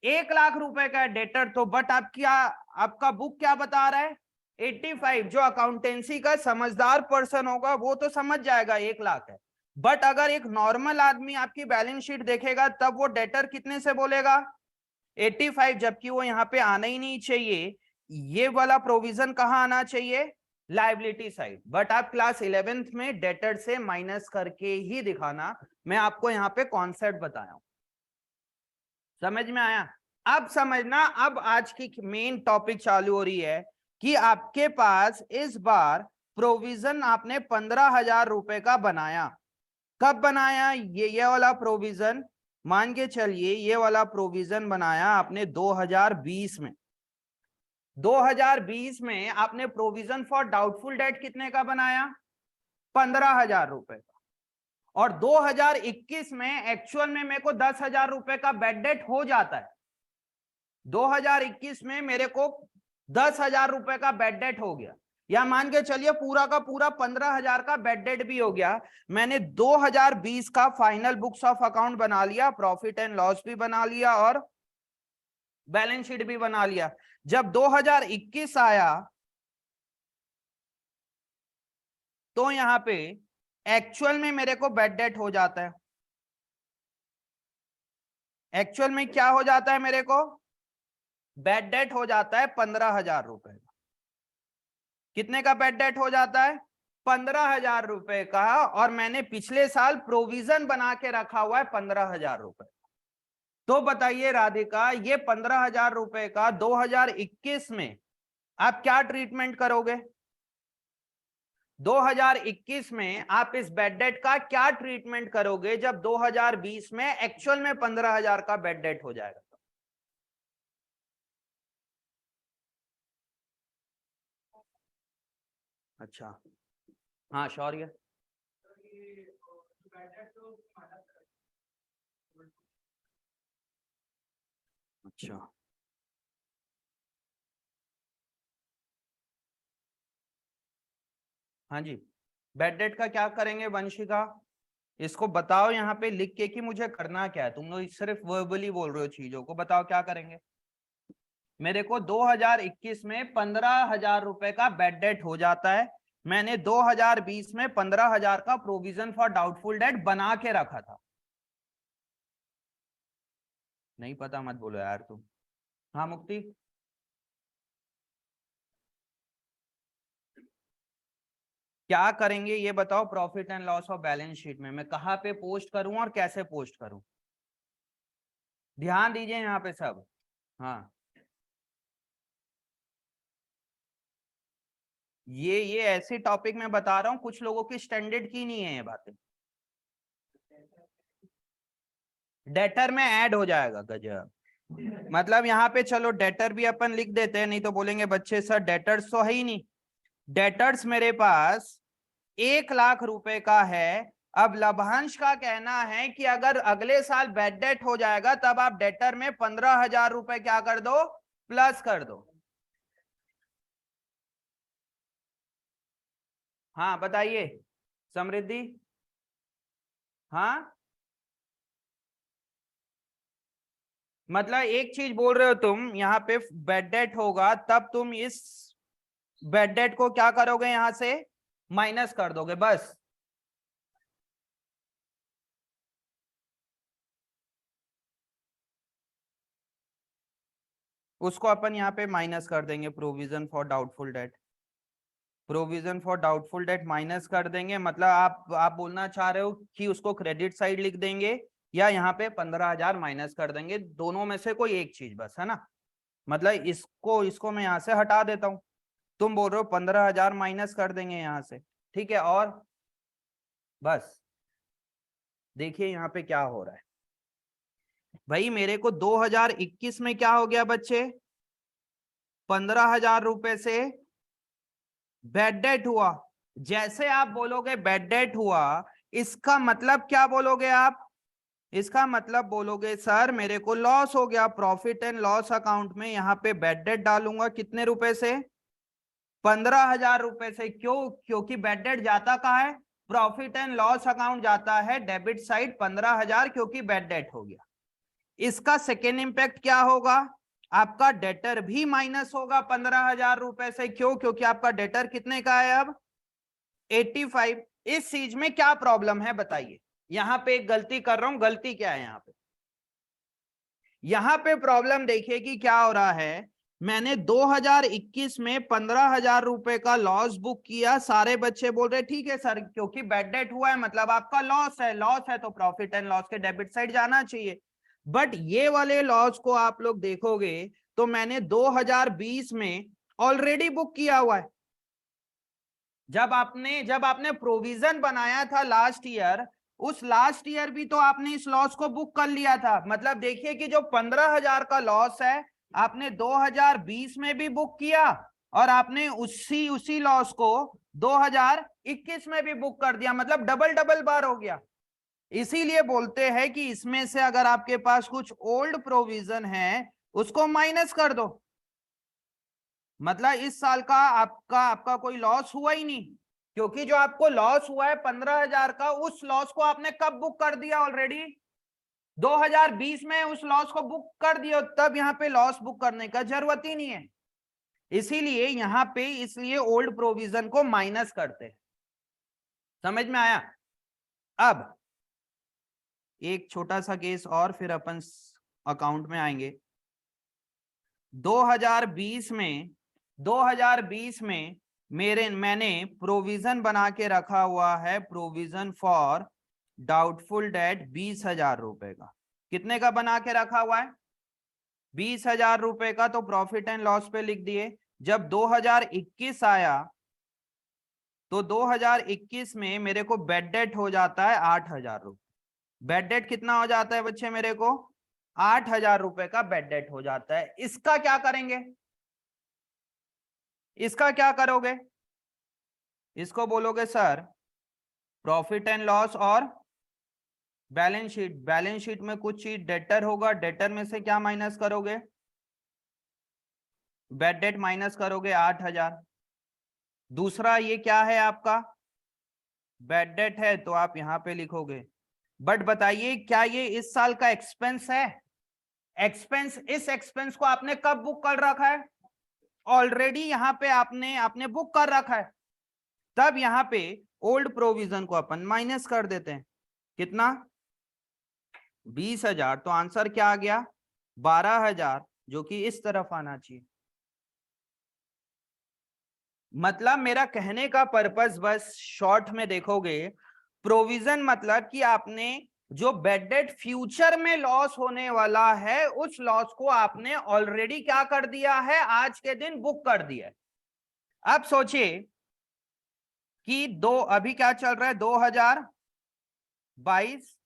Speaker 1: 1 लाख रुपए का डेटर। तो बट आपका बुक क्या बता रहा है? 85। जो अकाउंटेंसी का समझदार पर्सन होगा वो तो समझ जाएगा 1 लाख है। बट अगर एक नॉर्मल आदमी आपकी बैलेंस शीट देखेगा तब वो डेटर कितने से बोलेगा? 85। जबकि वो यहाँ पे आना ही नहीं चाहिए। ये वाला प्रोविजन कहाँ आना चाहिए? Liability side. बट आप क्लास 11th में डेटर से माइनस करके ही दिखाना। मैं आपको यहाँ पे कॉन्सेप्ट बताया हूं। समझ में आया? अब समझना, अब आज की मेन टॉपिक चालू हो रही है कि आपके पास इस बार प्रोविजन आपने 15,000 रुपए का बनाया। कब बनाया? ये वाला प्रोविजन मान के चलिए, ये वाला प्रोविजन बनाया आपने 2020 में। 2020 में आपने प्रोविजन फॉर डाउटफुल डेट कितने का बनाया? 15,000 रुपए का। और 2021 में एक्चुअल में मेरे को 10,000 रुपए का बेड डेट हो जाता है। 2021 में मेरे को 10,000 रुपए का बेड डेट हो गया, या मान के चलिए पूरा का पूरा 15,000 का बेड डेट भी हो गया। मैंने 2020 का फाइनल बुक्स ऑफ अकाउंट बना लिया, प्रॉफिट एंड लॉस भी बना लिया और बैलेंस शीट भी बना लिया। जब 2021 आया तो यहां पे एक्चुअल में मेरे को बेड डेट हो जाता है। एक्चुअल में क्या हो जाता है मेरे को? बेड डेट हो जाता है 15,000 रुपए का। कितने का बेड डेट हो जाता है? 15,000 रुपए का। और मैंने पिछले साल प्रोविजन बना के रखा हुआ है 15,000 रुपए। तो बताइए राधिका, ये 15,000 रुपए का 2021 में आप क्या ट्रीटमेंट करोगे? 2021 में आप इस बेड डेट का क्या ट्रीटमेंट करोगे जब 2020 में एक्चुअल में 15,000 का बेड डेट हो जाएगा? अच्छा, हाँ शौर्य। अच्छा, हाँ जी, बेड डेट का क्या करेंगे वंशिका? इसको बताओ यहाँ पे लिख के कि मुझे करना क्या है। तुम लोग सिर्फ वर्बली बोल रहे हो चीजों को, बताओ क्या करेंगे। मेरे को 2021 में 15,000 रुपए का बेड डेट हो जाता है। मैंने 2020 में 15,000 का प्रोविजन फॉर डाउटफुल डेट बना के रखा था। नहीं पता मत बोलो यार तुम। हाँ मुक्ति, क्या करेंगे ये बताओ। Profit and loss of balance sheet में मैं कहाँ पे पोस्ट करूं और कैसे पोस्ट करूं? ध्यान दीजिए यहाँ पे सब। हाँ, ये ऐसी टॉपिक में बता रहा हूँ, कुछ लोगों की स्टैंडर्ड की नहीं है ये बातें। डेटर में ऐड हो जाएगा, गजब। मतलब यहाँ पे चलो डेटर भी अपन लिख देते हैं, नहीं तो बोलेंगे बच्चे सर डेटर्स तो है ही नहीं। डेटर्स मेरे पास 1,00,000 रुपए का है। अब लभांश का कहना है कि अगर अगले साल बेड डेट हो जाएगा तब आप डेटर में 15,000 रुपए क्या कर दो, प्लस कर दो। हाँ बताइए समृद्धि। हाँ, मतलब एक चीज बोल रहे हो तुम, यहाँ पे बेड डेट होगा तब तुम इस बेड डेट को क्या करोगे, यहां से माइनस कर दोगे बस। उसको अपन यहाँ पे माइनस कर देंगे, provision for doubtful date. Provision for doubtful date minus कर देंगे, मतलब आप बोलना चाह रहे हो कि उसको क्रेडिट साइड लिख देंगे या यहाँ पे 15,000 माइनस कर देंगे, दोनों में से कोई एक चीज बस, है ना। मतलब इसको इसको मैं यहाँ से हटा देता हूँ। तुम बोल रहे हो 15,000 माइनस कर देंगे यहाँ से, ठीक है। और बस देखिए यहाँ पे क्या हो रहा है भाई। मेरे को 2021 में क्या हो गया बच्चे, 15,000 रुपए से बेड डेट हुआ। जैसे आप बोलोगे बेड डेट हुआ, इसका मतलब क्या बोलोगे आप? इसका मतलब बोलोगे सर मेरे को लॉस हो गया। प्रॉफिट एंड लॉस अकाउंट में यहाँ पे बेड डेट डालूंगा कितने रुपए से, 15,000 रुपए से। क्यों? क्योंकि बेड डेट जाता कहाँ है, प्रॉफिट एंड लॉस अकाउंट जाता है डेबिट साइड 15,000, क्योंकि बेड डेट हो गया। इसका सेकेंड इंपैक्ट क्या होगा, आपका डेटर भी माइनस होगा 15,000 रुपए से। क्यों? क्योंकि आपका डेटर कितने का है अब, 85। इस चीज में क्या प्रॉब्लम है बताइए। यहां पे एक गलती कर रहा हूं, गलती क्या है यहाँ पे? यहां पे प्रॉब्लम देखिए कि क्या हो रहा है। मैंने 2021 में 15,000 रुपए का लॉस बुक किया। सारे बच्चे बोल रहे ठीक है सर, क्योंकि बेड डेट हुआ है मतलब आपका लॉस है, लॉस है तो प्रॉफिट एंड लॉस के डेबिट साइड जाना चाहिए। बट ये वाले लॉस को आप लोग देखोगे तो मैंने 2020 में ऑलरेडी बुक किया हुआ है। जब आपने प्रोविजन बनाया था लास्ट ईयर, उस लास्ट ईयर भी तो आपने इस लॉस को बुक कर लिया था। मतलब देखिए कि जो 15,000 का लॉस है आपने 2020 में भी बुक किया, और आपने उसी उसी लॉस को 2021 में भी बुक कर दिया। मतलब डबल डबल बार हो गया। इसीलिए बोलते हैं कि इसमें से अगर आपके पास कुछ ओल्ड प्रोविजन है उसको माइनस कर दो। मतलब इस साल का आपका आपका कोई लॉस हुआ ही नहीं, क्योंकि जो आपको लॉस हुआ है 15,000 का, उस लॉस को आपने कब बुक कर दिया ऑलरेडी, 2020 में उस लॉस को बुक कर दिया। तब यहाँ पे लॉस बुक करने का जरूरत ही नहीं है। इसीलिए यहाँ पे इसलिए ओल्ड प्रोविजन को माइनस करते हैं। समझ में आया? अब एक छोटा सा केस और फिर अपन अकाउंट में आएंगे। 2020 में 2020 में मैंने प्रोविजन बना के रखा हुआ है, प्रोविजन फॉर डाउटफुल डेट 20,000 रुपए का। कितने का बना के रखा हुआ है? 20,000 रुपए का। तो प्रॉफिट एंड लॉस पे लिख दिए। जब 2021 आया तो 2021 में मेरे को बेड डेट हो जाता है 8,000 रुपए। बेड डेट कितना हो जाता है बच्चे मेरे को? 8,000 रुपए का बेड डेट हो जाता है। इसका क्या करेंगे? इसका क्या करोगे? इसको बोलोगे सर प्रॉफिट एंड लॉस और बैलेंस शीट। बैलेंस शीट में कुछ चीज डेटर होगा, डेटर में से क्या माइनस करोगे? बेड डेट माइनस करोगे 8,000। दूसरा ये क्या है आपका? बेड डेट है, तो आप यहां पे लिखोगे। बट बताइए क्या ये इस साल का एक्सपेंस है? एक्सपेंस, इस एक्सपेंस को आपने कब बुक कर रखा है? ऑलरेडी यहां पे आपने आपने बुक कर रखा है। तब यहां पे ओल्ड प्रोविजन को अपन माइनस कर देते हैं। कितना? 20,000। तो आंसर क्या आ गया? 12,000, जो कि इस तरफ आना चाहिए। मतलब मेरा कहने का पर्पस, बस शॉर्ट में देखोगे, प्रोविजन मतलब कि आपने जो बेड डेट फ्यूचर में लॉस होने वाला है, उस लॉस को आपने ऑलरेडी क्या कर दिया है? आज के दिन बुक कर दिया है। अब सोचिए कि अभी क्या चल रहा है? 2022।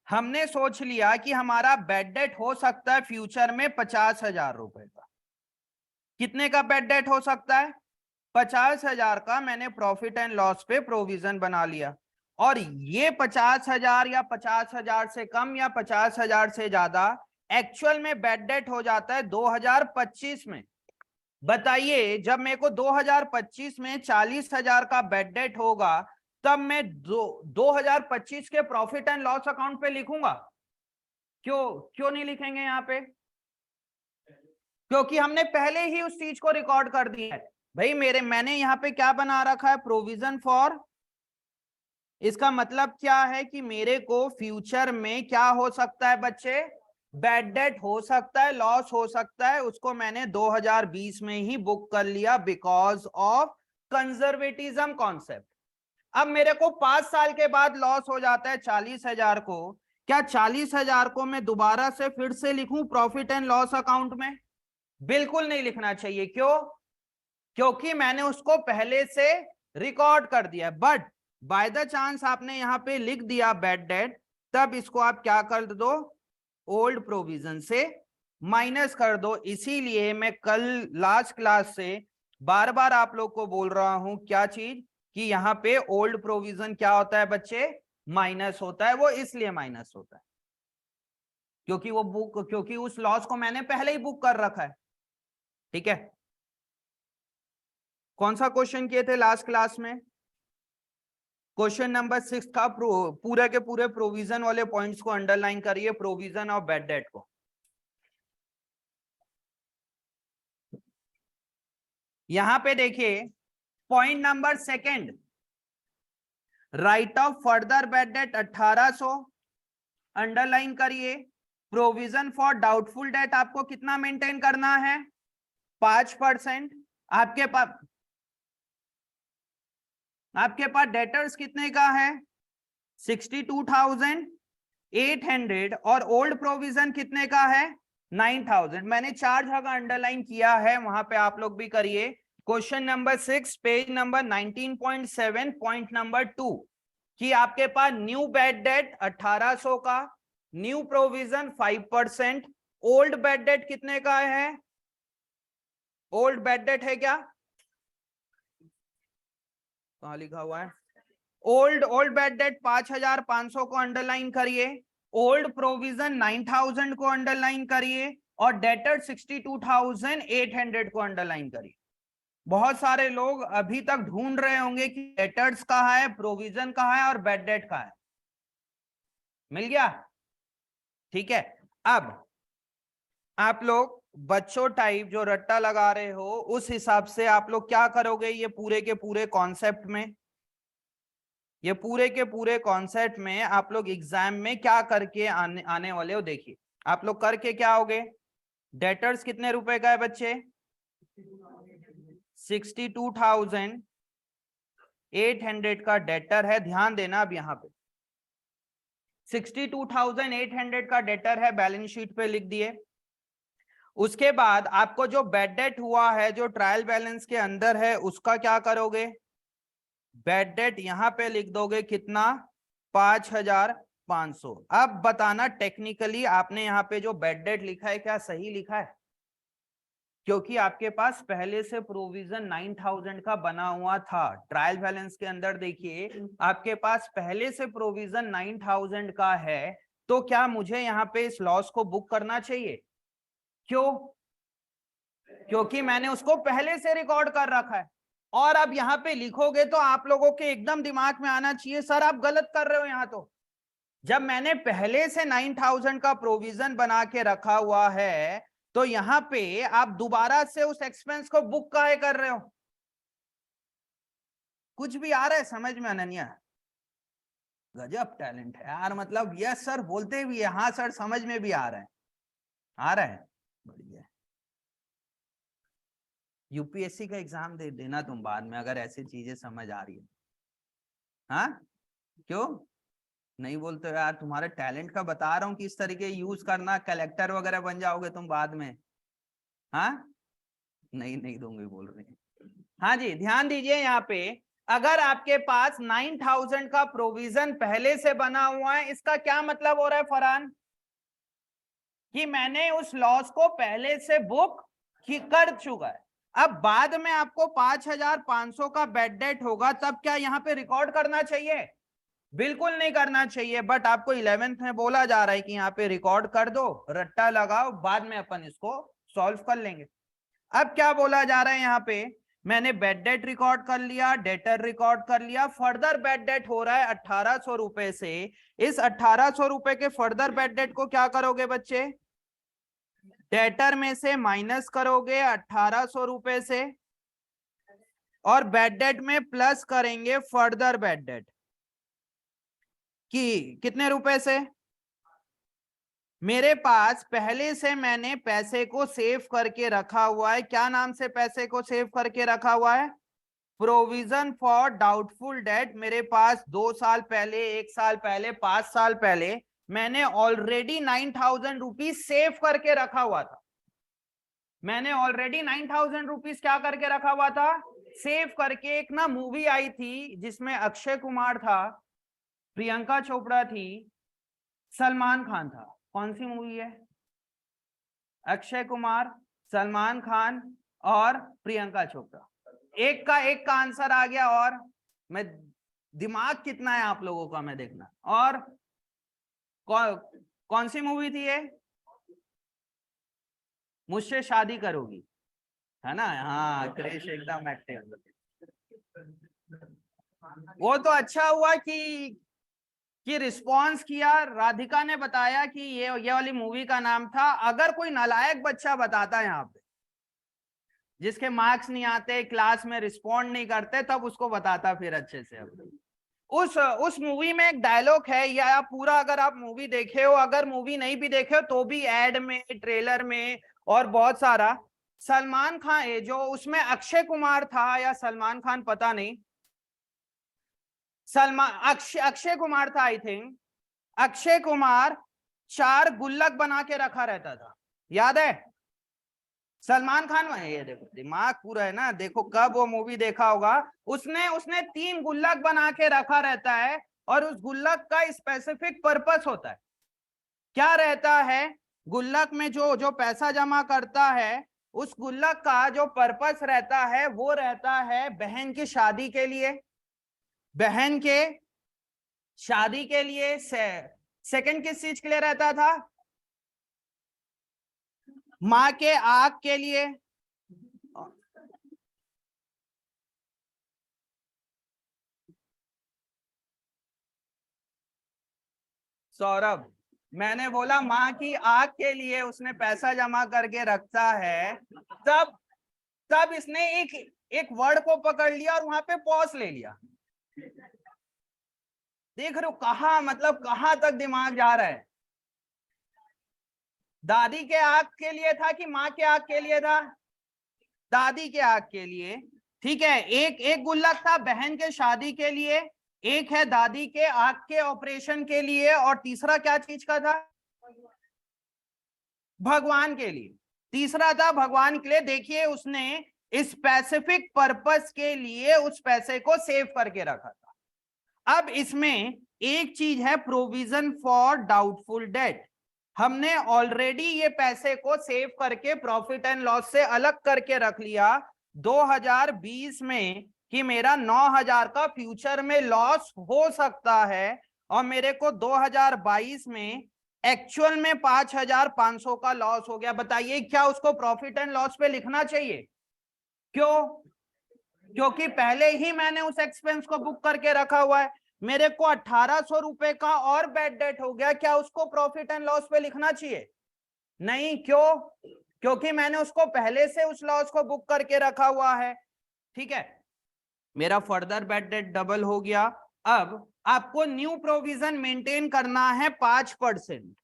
Speaker 1: हमने सोच लिया कि हमारा बेड डेट हो सकता है फ्यूचर में 50,000 रुपए का। कितने का बेड डेट हो सकता है? 50,000 का। मैंने प्रॉफिट एंड लॉस पे प्रोविजन बना लिया। और ये 50,000 या 50,000 से कम या 50,000 से ज्यादा एक्चुअल में बेड डेट हो जाता है 2025 में। बताइए जब मेरे को 2025 में 40,000 का बेड डेट होगा, तब मैं 2025 के प्रॉफिट एंड लॉस अकाउंट पे लिखूंगा? क्यों क्यों नहीं लिखेंगे यहां पे? क्योंकि हमने पहले ही उस चीज को रिकॉर्ड कर दिया है। भाई मैंने यहां पे क्या बना रखा है? Provision for. इसका मतलब क्या है कि मेरे को फ्यूचर में क्या हो सकता है बच्चे? बैड डेट हो सकता है, लॉस हो सकता है। उसको मैंने 2020 में ही बुक कर लिया बिकॉज ऑफ कंजर्वेटिज्म कॉन्सेप्ट। अब मेरे को 5 साल के बाद लॉस हो जाता है 40,000 को। क्या 40,000 को मैं दोबारा से फिर से लिखूं प्रॉफिट एंड लॉस अकाउंट में? बिल्कुल नहीं लिखना चाहिए। क्यों? क्योंकि मैंने उसको पहले से रिकॉर्ड कर दिया। बट बाय द चांस आपने यहां पे लिख दिया बैड डेट, तब इसको आप क्या कर दो? ओल्ड प्रोविजन से माइनस कर दो। इसीलिए मैं कल लास्ट क्लास से बार बार आप लोग को बोल रहा हूं क्या चीज, कि यहां पे ओल्ड प्रोविजन क्या होता है बच्चे? माइनस होता है। वो इसलिए माइनस होता है क्योंकि उस लॉस को मैंने पहले ही बुक कर रखा है। ठीक है। कौन सा क्वेश्चन किए थे लास्ट क्लास में? क्वेश्चन नंबर 6 का पूरे के पूरे प्रोविजन वाले पॉइंट्स को अंडरलाइन करिए, प्रोविजन और बेड डेट को। यहां पे देखिए point number 2, right of further bed date 1800 underline करिए। प्रोविजन फॉर डाउटफुल डेट आपको कितना मेंटेन करना है? 5%। आपके पास डेटर्स कितने का है? 62,800। और ओल्ड प्रोविजन कितने का है? 9,000। मैंने 4 जगह अंडरलाइन किया है, वहां पे आप लोग भी करिए। Question number 6 page number 19.7 point number 2, कि आपके पास न्यू बेड डेट 1800 का, new provision 5%। Old bad date कितने का है? ओल्ड बेड डेट है क्या? कहां लिखा हुआ है? ओल्ड बेड डेट 5,500 को अंडरलाइन करिए। ओल्ड प्रोविजन 9,000 को अंडरलाइन करिए। और डेटर 62,800 को अंडरलाइन करिए। बहुत सारे लोग अभी तक ढूंढ रहे होंगे कि डेटर्स कहाँ है, प्रोविजन कहाँ है और बेड डेट कहाँ है। मिल गया? ठीक है। अब आप लोग बच्चों टाइप जो रट्टा लगा रहे हो, उस हिसाब से आप लोग क्या करोगे? ये पूरे के पूरे कॉन्सेप्ट में, ये पूरे के पूरे कॉन्सेप्ट में आप लोग एग्जाम में क्या करके आने वाले हो? देखिए आप लोग करके क्या होगे? डेटर्स कितने रुपए का है बच्चे? 62,800 का डेटर है। ध्यान देना अब यहां पे 62,800 का डेटर है, बैलेंस शीट पे लिख दिए। उसके बाद आपको जो बैड डेट हुआ है जो ट्रायल बैलेंस के अंदर है उसका क्या करोगे, बैड डेट यहां पे लिख दोगे कितना, 5,500। अब बताना टेक्निकली आपने यहाँ पे जो बैड डेट लिखा है क्या सही लिखा है, क्योंकि आपके पास पहले से प्रोविजन 9,000 का बना हुआ था। ट्रायल बैलेंस के अंदर देखिए आपके पास पहले से प्रोविजन 9,000 का है, तो क्या मुझे यहाँ पे इस लॉस को बुक करना चाहिए? क्यों? क्योंकि मैंने उसको पहले से रिकॉर्ड कर रखा है। और अब यहाँ पे लिखोगे तो आप लोगों के एकदम दिमाग में आना चाहिए सर आप गलत कर रहे हो। यहाँ तो जब मैंने पहले से 9,000 का प्रोविजन बना के रखा हुआ है तो यहाँ पे आप दोबारा से उस एक्सपेंस को बुक काहे कर रहे हो? कुछ भी आ रहा है समझ में अनन्या? गजब टैलेंट है यार, मतलब यस सर बोलते भी है, हाँ सर समझ में भी आ रहा है, आ रहा है, बढ़िया। यूपीएससी का एग्जाम दे देना तुम बाद में अगर ऐसी चीजें समझ आ रही है। हाँ क्यों नहीं बोलते हो यार, तुम्हारे टैलेंट का बता रहा हूँ कि इस तरीके यूज करना, कलेक्टर वगैरह बन जाओगे तुम बाद में। हाँ नहीं नहीं दूंगी बोल रही है। हाँ जी ध्यान दीजिए यहाँ पे, अगर आपके पास 9,000 का प्रोविजन पहले से बना हुआ है, इसका क्या मतलब हो रहा है फरहान, कि मैंने उस लॉस को पहले से बुक कर चुका है। अब बाद में आपको 5,500 का बैड डेट होगा तब क्या यहाँ पे रिकॉर्ड करना चाहिए? बिल्कुल नहीं करना चाहिए, बट आपको 11th में बोला जा रहा है कि यहाँ पे रिकॉर्ड कर दो, रट्टा लगाओ, बाद में अपन इसको सॉल्व कर लेंगे। अब क्या बोला जा रहा है यहाँ पे, मैंने बैड डेट रिकॉर्ड कर लिया, डेटर रिकॉर्ड कर लिया, फर्दर बैड डेट हो रहा है 1,800 रुपए से। इस 1,800 रुपए के फर्दर बैड डेट को क्या करोगे बच्चे, डेटर में से माइनस करोगे 1,800 रुपए से, और बैड डेट में प्लस करेंगे फर्दर बैड डेट कि कितने रुपए से, मेरे पास पहले से मैंने पैसे को सेव करके रखा हुआ है, क्या नाम से पैसे को सेव करके रखा हुआ है, प्रोविजन फॉर डाउटफुल डेट। मेरे पास 2 साल पहले, 1 साल पहले, 5 साल पहले मैंने ऑलरेडी 9,000 रुपीज सेव करके रखा हुआ था। मैंने ऑलरेडी 9,000 रुपीज क्या करके रखा हुआ था, सेव करके। एक ना मूवी आई थी जिसमें अक्षय कुमार था, प्रियंका चोपड़ा थी, सलमान खान था, कौन सी मूवी है? अक्षय कुमार, सलमान खान और प्रियंका चोपड़ा। एक का आंसर आ गया। और मैं, दिमाग कितना है आप लोगों का मैं देखना। और कौन सी मूवी थी ये? मुझसे शादी करोगी, है ना? हाँ क्रिश एकदम एक्टिव। वो तो अच्छा हुआ कि रिस्पॉन्स किया। राधिका ने बताया कि ये वाली मूवी का नाम था। अगर कोई नालायक बच्चा बताता है यहाँ पे जिसके मार्क्स नहीं आते, क्लास में रिस्पॉन्ड नहीं करते, तब उसको बताता फिर अच्छे से। उस मूवी में एक डायलॉग है, या पूरा अगर आप मूवी देखे हो, अगर मूवी नहीं भी देखे हो तो भी एड में, ट्रेलर में और बहुत सारा, सलमान खान जो उसमें अक्षय कुमार था या सलमान खान पता नहीं, अक्षय कुमार था आई थिंक। अक्षय कुमार 4 गुल्लक बना के रखा रहता था, याद है? सलमान खान में, ये देखो दिमाग पूरा है ना, देखो कब वो मूवी देखा होगा। उसने 3 गुल्लक बना के रखा रहता है, और उस गुल्लक का स्पेसिफिक पर्पस होता है। क्या रहता है? गुल्लक में जो जो पैसा जमा करता है, उस गुल्लक का जो पर्पस रहता है वो रहता है बहन की शादी के लिए। बहन के शादी के लिए। सेकंड किस चीज के लिए रहता था? माँ के आग के लिए। सौरभ, मैंने बोला माँ की आग के लिए उसने पैसा जमा करके रखता है। तब तब इसने एक वर्ड को पकड़ लिया और वहां पे पॉज ले लिया। देख रहे हो कहाँ, मतलब कहां तक दिमाग जा रहा है। दादी के आग के लिए था कि माँ के आग के लिए था? दादी के आग के लिए। ठीक है, एक एक गुल्लक था बहन के शादी के लिए, एक है दादी के आंख के ऑपरेशन के लिए और तीसरा क्या चीज का था? भगवान के लिए। तीसरा था भगवान के लिए। देखिए उसने स्पेसिफिक पर्पस के लिए उस पैसे को सेव करके रखा था। अब इसमें एक चीज है प्रोविजन फॉर डाउटफुल डेट। हमने ऑलरेडी ये पैसे को सेव करके प्रॉफिट एंड लॉस से अलग करके रख लिया 2020 में कि मेरा 9,000 का फ्यूचर में लॉस हो सकता है और मेरे को 2022 में एक्चुअल में 5,500 का लॉस हो गया। बताइए क्या उसको प्रॉफिट एंड लॉस पे लिखना चाहिए? क्यों? क्योंकि पहले ही मैंने उस एक्सपेंस को बुक करके रखा हुआ है। मेरे को 1,800 रुपए का और बैड डेट हो गया, क्या उसको प्रॉफिट एंड लॉस पे लिखना चाहिए? नहीं। क्यों? क्योंकि मैंने उसको पहले से उस लॉस को बुक करके रखा हुआ है। ठीक है, मेरा फर्दर बैड डेट डबल हो गया। अब आपको न्यू प्रोविजन मेंटेन करना है 5%।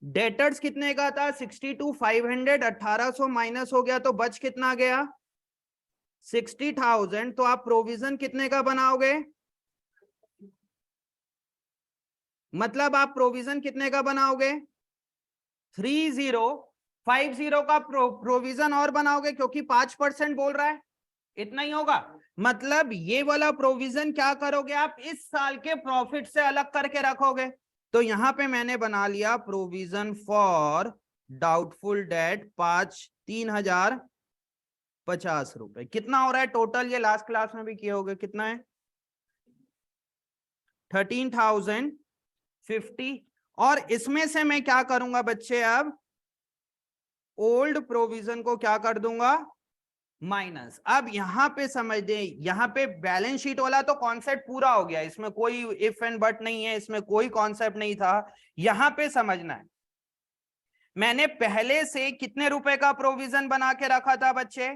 Speaker 1: डेटर्स कितने का था? 62,500। 1,800 माइनस हो गया तो बच कितना गया? 60,000। तो आप प्रोविजन कितने का बनाओगे? मतलब आप प्रोविजन कितने का बनाओगे? 3050 का प्रोविजन और बनाओगे क्योंकि 5% बोल रहा है, इतना ही होगा। मतलब ये वाला प्रोविजन क्या करोगे आप? इस साल के प्रॉफिट से अलग करके रखोगे। तो यहां पे मैंने बना लिया प्रोविजन फॉर डाउटफुल डेट 3,050 रुपए। कितना हो रहा है टोटल? ये लास्ट क्लास में भी किए होगे। कितना है? 13,050। और इसमें से मैं क्या करूंगा बच्चे? अब ओल्ड प्रोविजन को क्या कर दूंगा? माइनस। अब यहां पे समझ दे, यहां पे बैलेंस शीट वाला तो कॉन्सेप्ट पूरा हो गया, इसमें कोई इफ एंड बट नहीं है, इसमें कोई कॉन्सेप्ट नहीं था। यहां पे समझना है, मैंने पहले से कितने रुपए का प्रोविजन बना के रखा था बच्चे?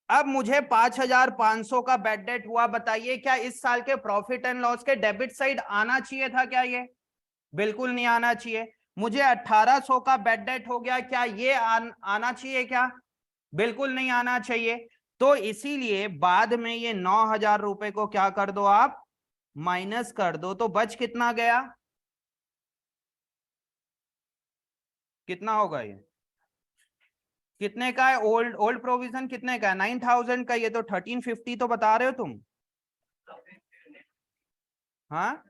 Speaker 1: अब मुझे 5,500 का बैड डेट हुआ। बताइए क्या इस साल के प्रॉफिट एंड लॉस के डेबिट साइड आना चाहिए था क्या ये? बिल्कुल नहीं आना चाहिए। मुझे 1,800 का बैड डेट हो गया, क्या ये आना चाहिए क्या? बिल्कुल नहीं आना चाहिए। तो इसीलिए बाद में ये 9,000 रुपए को क्या कर दो आप? माइनस कर दो। तो बच कितना गया? कितना होगा ये? कितने का है? ओल्ड प्रोविजन कितने का है? 9,000 का। ये तो 1350 तो बता रहे हो तुम। हाँ,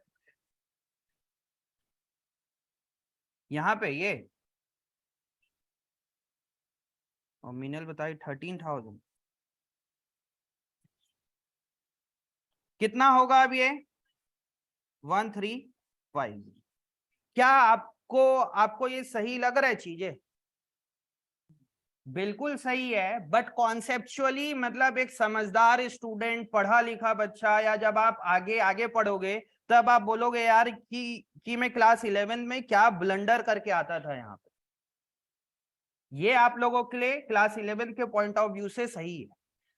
Speaker 1: यहाँ पे ये और मीनल बताई 13,000। कितना होगा अब ये? 1,350। क्या आपको आपको ये सही लग रहा है चीजें? बिल्कुल सही है, बट कॉन्सेप्चुअली मतलब एक समझदार स्टूडेंट, पढ़ा लिखा बच्चा, या जब आप आगे आगे पढ़ोगे तब आप बोलोगे यार कि मैं क्लास 11 में क्या ब्लंडर करके आता था यहाँ पे। ये आप लोगों के लिए क्लास 11 के पॉइंट ऑफ व्यू से सही है।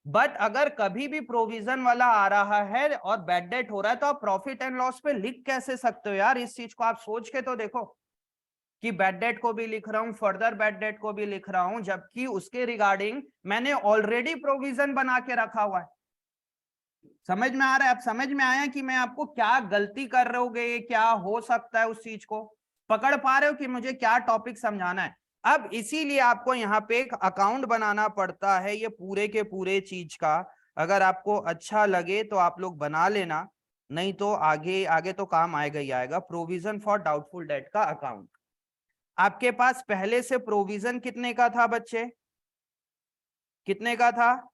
Speaker 1: बट अगर कभी भी प्रोविजन वाला आ रहा है और बैड डेट हो रहा है तो आप प्रॉफिट एंड लॉस पे लिख कैसे सकते हो यार? इस चीज को आप सोच के तो देखो कि बैड डेट को भी लिख रहा हूं, फर्दर बैड डेट को भी लिख रहा हूं, जबकि उसके रिगार्डिंग मैंने ऑलरेडी प्रोविजन बना के रखा हुआ है। समझ में आ रहा है? अब समझ में आया कि मैं आपको क्या गलती कर रहे होगे, क्या हो सकता है, उस चीज को पकड़ पा रहे हो कि मुझे क्या टॉपिक समझाना है? अब इसीलिए आपको यहाँ पे एक अकाउंट बनाना पड़ता है ये पूरे के पूरे चीज का। अगर आपको अच्छा लगे तो आप लोग बना लेना, नहीं तो आगे आगे तो काम आएगा ही आएगा। प्रोविजन फॉर डाउटफुल डेट का अकाउंट। आपके पास पहले से प्रोविजन कितने का था बच्चे? कितने का था?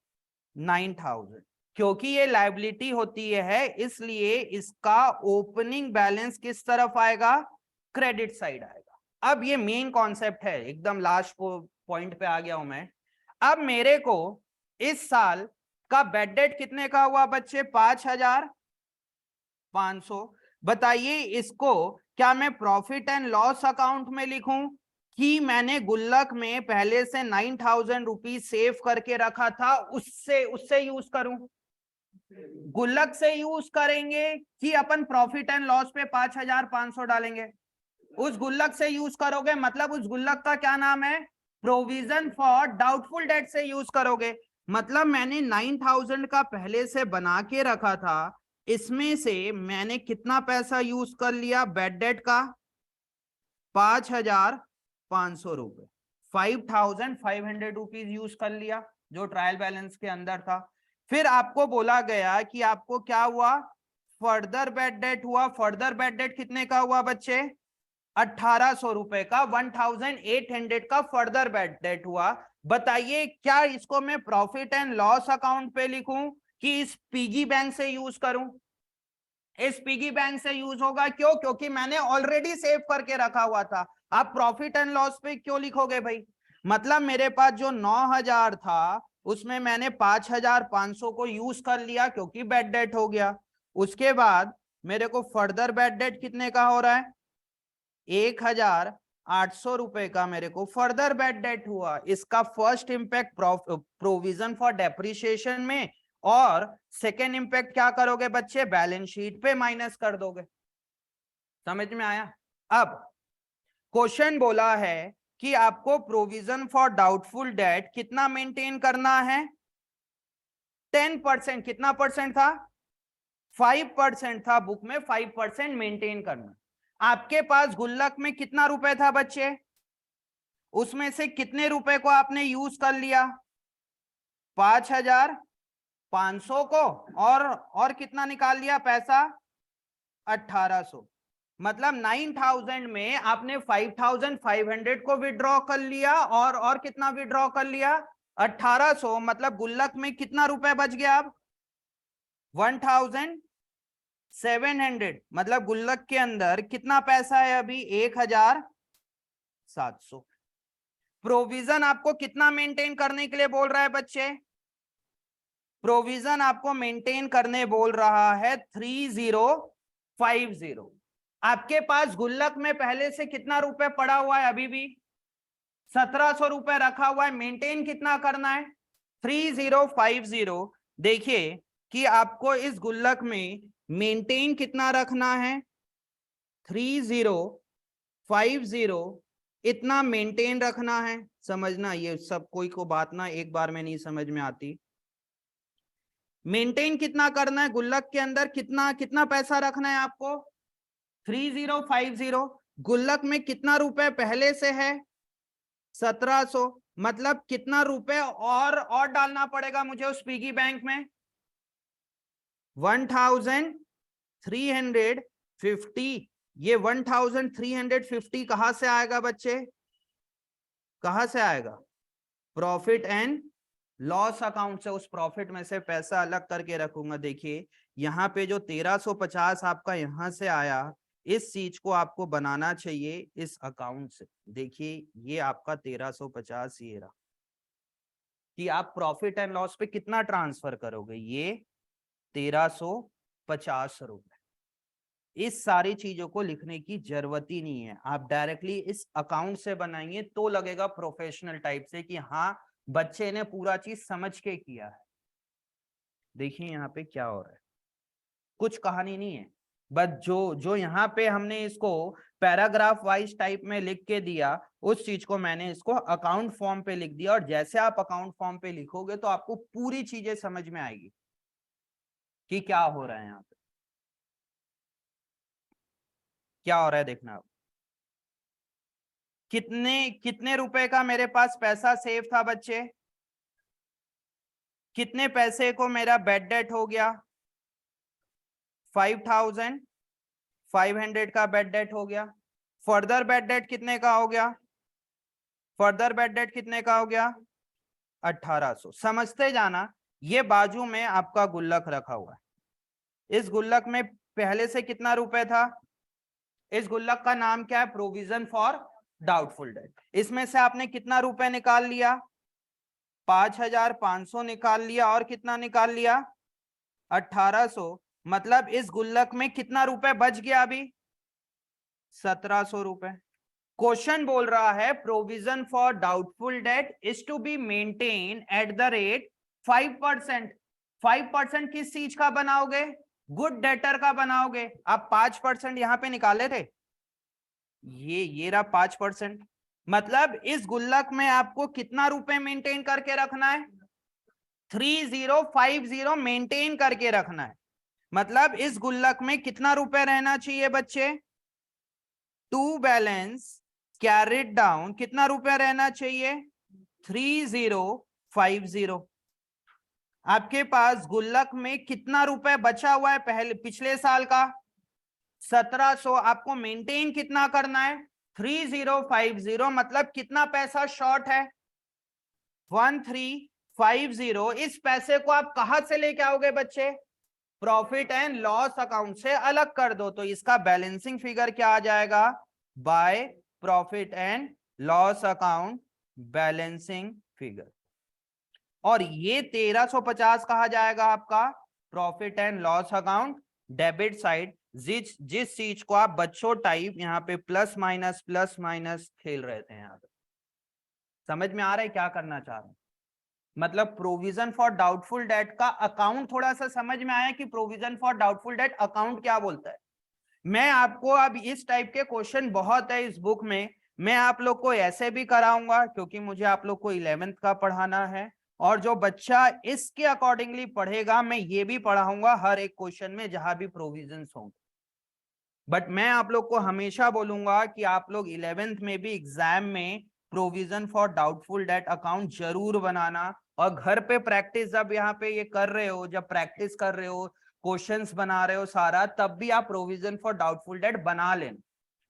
Speaker 1: 9,000। क्योंकि ये लायबिलिटी होती है इसलिए इसका ओपनिंग बैलेंस किस तरफ आएगा? क्रेडिट साइड आएगा। अब ये मेन कॉन्सेप्ट है, एकदम लास्ट पॉइंट पे आ गया हूं मैं। अब मेरे को इस साल का बैड डेट कितने का हुआ बच्चे? 5,500। बताइए इसको क्या मैं प्रॉफिट एंड लॉस अकाउंट में लिखूं कि मैंने गुल्लक में पहले से 9,000 रुपीज सेव करके रखा था उससे उससे यूज करूं? गुल्लक से यूज करेंगे कि अपन प्रॉफिट एंड लॉस पे 5,500 डालेंगे? उस गुल्लक से यूज करोगे, मतलब उस गुल्लक का क्या नाम है? प्रोविजन फॉर डाउटफुल डेट से यूज करोगे। मतलब मैंने 9,000 का पहले से बना के रखा था, इसमें से मैंने कितना पैसा यूज कर लिया बेड डेट का, 5,500 रुपए, 5,500 रुपीज यूज कर लिया जो ट्रायल बैलेंस के अंदर था। फिर आपको बोला गया कि आपको क्या हुआ, फर्दर बेड डेट हुआ। फर्दर बेड डेट कितने का हुआ बच्चे, 1,800 रुपए का, 1,800 का फर्दर बेड डेट हुआ। बताइए क्या इसको मैं प्रॉफिट एंड लॉस अकाउंट पे लिखूं कि इस पीगी बैंक से यूज करूं? इस पिगी बैंक से यूज होगा, क्यों? क्योंकि मैंने ऑलरेडी सेव करके रखा हुआ था। आप प्रॉफिट एंड लॉस पे क्यों लिखोगे भाई? मतलब मेरे पास जो 9,000 था उसमें मैंने 5,500 को यूज कर लिया क्योंकि बेड डेट हो गया। उसके बाद मेरे को फर्दर बेड डेट कितने का हो रहा है, 1,800 रुपए का मेरे को फर्दर बेड डेट हुआ। इसका first impact provision for depreciation में, और सेकेंड इंपैक्ट क्या करोगे बच्चे, बैलेंस शीट पे माइनस कर दोगे। समझ में आया? अब क्वेश्चन बोला है कि आपको प्रोविजन फॉर डाउटफुल डेट कितना मेंटेन करना है, 10%। कितना परसेंट था, 5% था बुक में, 5% मेंटेन करना। आपके पास गुल्लक में कितना रुपए था बच्चे, उसमें से कितने रुपए को आपने यूज कर लिया, 5,500 को, और कितना निकाल लिया पैसा, 1,800। मतलब 9,000 में आपने 5,500 को विड्रॉ कर लिया, और कितना विड्रॉ कर लिया, 1,800। मतलब गुल्लक में कितना रुपए बच गया अब, 1,700। मतलब गुल्लक के अंदर कितना पैसा है अभी, 1,700। प्रोविजन आपको कितना मेंटेन करने के लिए बोल रहा है बच्चे, प्रोविजन आपको मेंटेन करने बोल रहा है 3,050। आपके पास गुल्लक में पहले से कितना रुपए पड़ा हुआ है, अभी भी 1,700 रुपए रखा हुआ है। मेंटेन कितना करना है, 3,050। देखिए कि आपको इस गुल्लक में मेंटेन कितना रखना है, 3,050 इतना मेंटेन रखना है। समझना, ये सब कोई को बात ना एक बार में नहीं समझ में आती। मेंटेन कितना करना है गुल्लक के अंदर, कितना कितना पैसा रखना है आपको, 3,050। गुल्लक में कितना रुपए पहले से है, 1,700। मतलब कितना रुपए और डालना पड़ेगा मुझे उस पिगी बैंक में, 1,350। ये 1,350 कहां से आएगा बच्चे, कहां से आएगा, प्रॉफिट एंड लॉस अकाउंट से। उस प्रॉफिट में से पैसा अलग करके रखूंगा। देखिए यहाँ पे जो 1,350 आपका यहां से आया, इस चीज को आपको बनाना चाहिए इस अकाउंट से। देखिए ये आपका 1,350 ये रहा, कि आप प्रॉफिट एंड लॉस पे कितना ट्रांसफर करोगे, ये 1,350 रुपए। इस सारी चीजों को लिखने की जरूरत ही नहीं है, आप डायरेक्टली इस अकाउंट से बनाएंगे तो लगेगा प्रोफेशनल टाइप से कि हाँ बच्चे ने पूरा चीज समझ के किया है। देखिए यहाँ पे क्या हो रहा है, कुछ कहानी नहीं है, बस जो जो यहाँ पे हमने इसको पैराग्राफ वाइज टाइप में लिख के दिया, उस चीज को मैंने इसको अकाउंट फॉर्म पे लिख दिया। और जैसे आप अकाउंट फॉर्म पे लिखोगे तो आपको पूरी चीजें समझ में आएगी कि क्या हो रहा है यहाँ पे, क्या हो रहा है। देखना अब कितने कितने रुपए का मेरे पास पैसा सेव था बच्चे, कितने पैसे को मेरा बेड डेट हो गया, 5,500 का बेड डेट हो गया। फर्दर बेड डेट कितने का हो गया, फर्दर बेड डेट कितने का हो गया, 1,800। समझते जाना, ये बाजू में आपका गुल्लक रखा हुआ है। इस गुल्लक में पहले से कितना रुपए था, इस गुल्लक का नाम क्या है, प्रोविजन फॉर डाउटफुल डेट। इसमें से आपने कितना रुपए निकाल लिया, 5,500 निकाल लिया, और कितना निकाल लिया, 1,800। मतलब इस गुल्लक में कितना रुपए बच गया अभी, 1,700 रुपए। क्वेश्चन बोल रहा है provision for doubtful debt is to be maintain at the rate 5%। 5% किस चीज का बनाओगे, गुड डेटर का बनाओगे। आप 5% यहां पे निकाले थे, ये रहा 5%। मतलब इस गुल्लक में आपको कितना रुपए मेंटेन करके रखना है, 3,050 मेंटेन करके रखना है। मतलब इस गुल्लक में कितना रुपए रहना चाहिए बच्चे? टू बैलेंस कैरिड डाउन कितना रुपया रहना चाहिए? 3050। आपके पास गुल्लक में कितना रुपए बचा हुआ है पहले पिछले साल का? 1700। आपको मेंटेन कितना करना है? 3050। मतलब कितना पैसा शॉर्ट है? 1350। इस पैसे को आप कहां से लेके आओगे बच्चे? प्रॉफिट एंड लॉस अकाउंट से अलग कर दो, तो इसका बैलेंसिंग फिगर क्या आ जाएगा? By profit and loss account balancing figure. और ये 1350 कहा जाएगा आपका profit and loss account debit side. जिस चीज को आप बच्चों टाइप यहाँ पे प्लस माइनस खेल रहे थे, यहाँ पे समझ में आ रहा है क्या करना चाह रहे हैं? मतलब प्रोविजन फॉर डाउटफुल डेट का अकाउंट थोड़ा सा समझ में आया कि provision for doubtful debt account क्या बोलता है। मैं आपको अब इस टाइप के क्वेश्चन बहुत है इस बुक में, मैं आप लोग को ऐसे भी कराऊंगा क्योंकि मुझे आप लोग को 11th का पढ़ाना है, और जो बच्चा इसके अकॉर्डिंगली पढ़ेगा मैं ये भी पढ़ाऊंगा हर एक क्वेश्चन में जहां भी प्रोविजंस होंगे। बट मैं आप लोग को हमेशा बोलूंगा कि आप लोग 11th में भी एग्जाम में provision for doubtful debt account जरूर बनाना, और घर पे प्रैक्टिस जब यहाँ पे ये कर रहे हो, जब प्रैक्टिस कर रहे हो, क्वेश्चंस बना रहे हो सारा, तब भी आप प्रोविजन फॉर डाउटफुल डेट बना लें।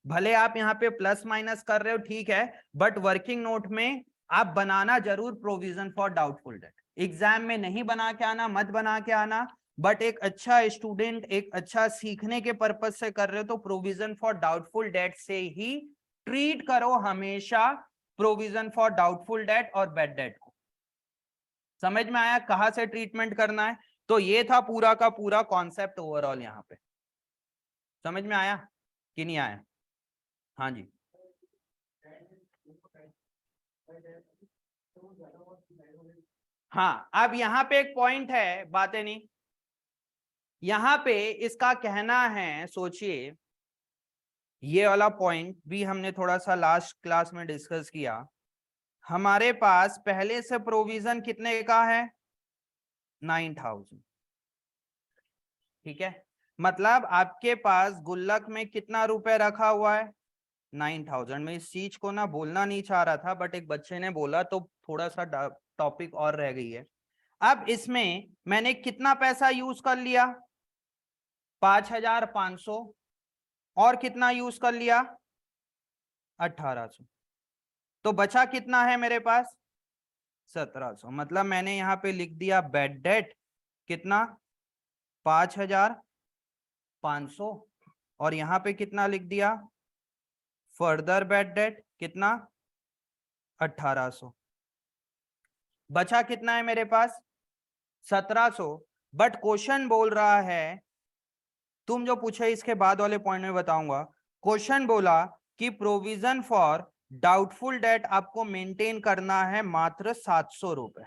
Speaker 1: भले आप यहाँ पे प्लस माइनस कर रहे हो ठीक है, बट वर्किंग नोट में आप बनाना जरूर provision for doubtful date. Exam में नहीं बना के आना, मत बना के आना, बट एक अच्छा स्टूडेंट, एक अच्छा सीखने के पर्पज से कर रहे हो तो प्रोविजन फॉर डाउटफुल डेट से ही ट्रीट करो हमेशा, प्रोविजन फॉर डाउटफुल डेट और बैड डेट को। समझ में आया कहां से ट्रीटमेंट करना है? तो ये था पूरा का पूरा कॉन्सेप्ट ओवरऑल। यहाँ पे समझ में आया कि नहीं आया? हाँ जी। हाँ, अब यहाँ पे एक पॉइंट है, बातें नहीं, यहाँ पे इसका कहना है, सोचिए ये वाला पॉइंट भी हमने थोड़ा सा लास्ट क्लास में डिस्कस किया। हमारे पास पहले से प्रोविजन कितने का है? 9000। ठीक है, मतलब आपके पास गुल्लक में कितना रुपए रखा हुआ है? 9000। मैं इस चीज को ना बोलना नहीं चाह रहा था, बट एक बच्चे ने बोला तो थोड़ा सा टॉपिक और रह गई है। अब इसमें मैंने कितना पैसा यूज कर लिया? 5500। और कितना यूज कर लिया? 1800। तो बचा कितना है मेरे पास? 1700। मतलब मैंने यहाँ पे लिख दिया बैड डेट कितना? 5500। और यहाँ पे कितना लिख दिया? फर्दर बैड डेट कितना? 1800। बचा कितना है मेरे पास? 1700। बट क्वेश्चन बोल रहा है, तुम जो पूछे इसके बाद वाले पॉइंट में बताऊंगा, क्वेश्चन बोला कि प्रोविजन फॉर डाउटफुल डेट आपको मेंटेन करना है मात्र 700 रुपए।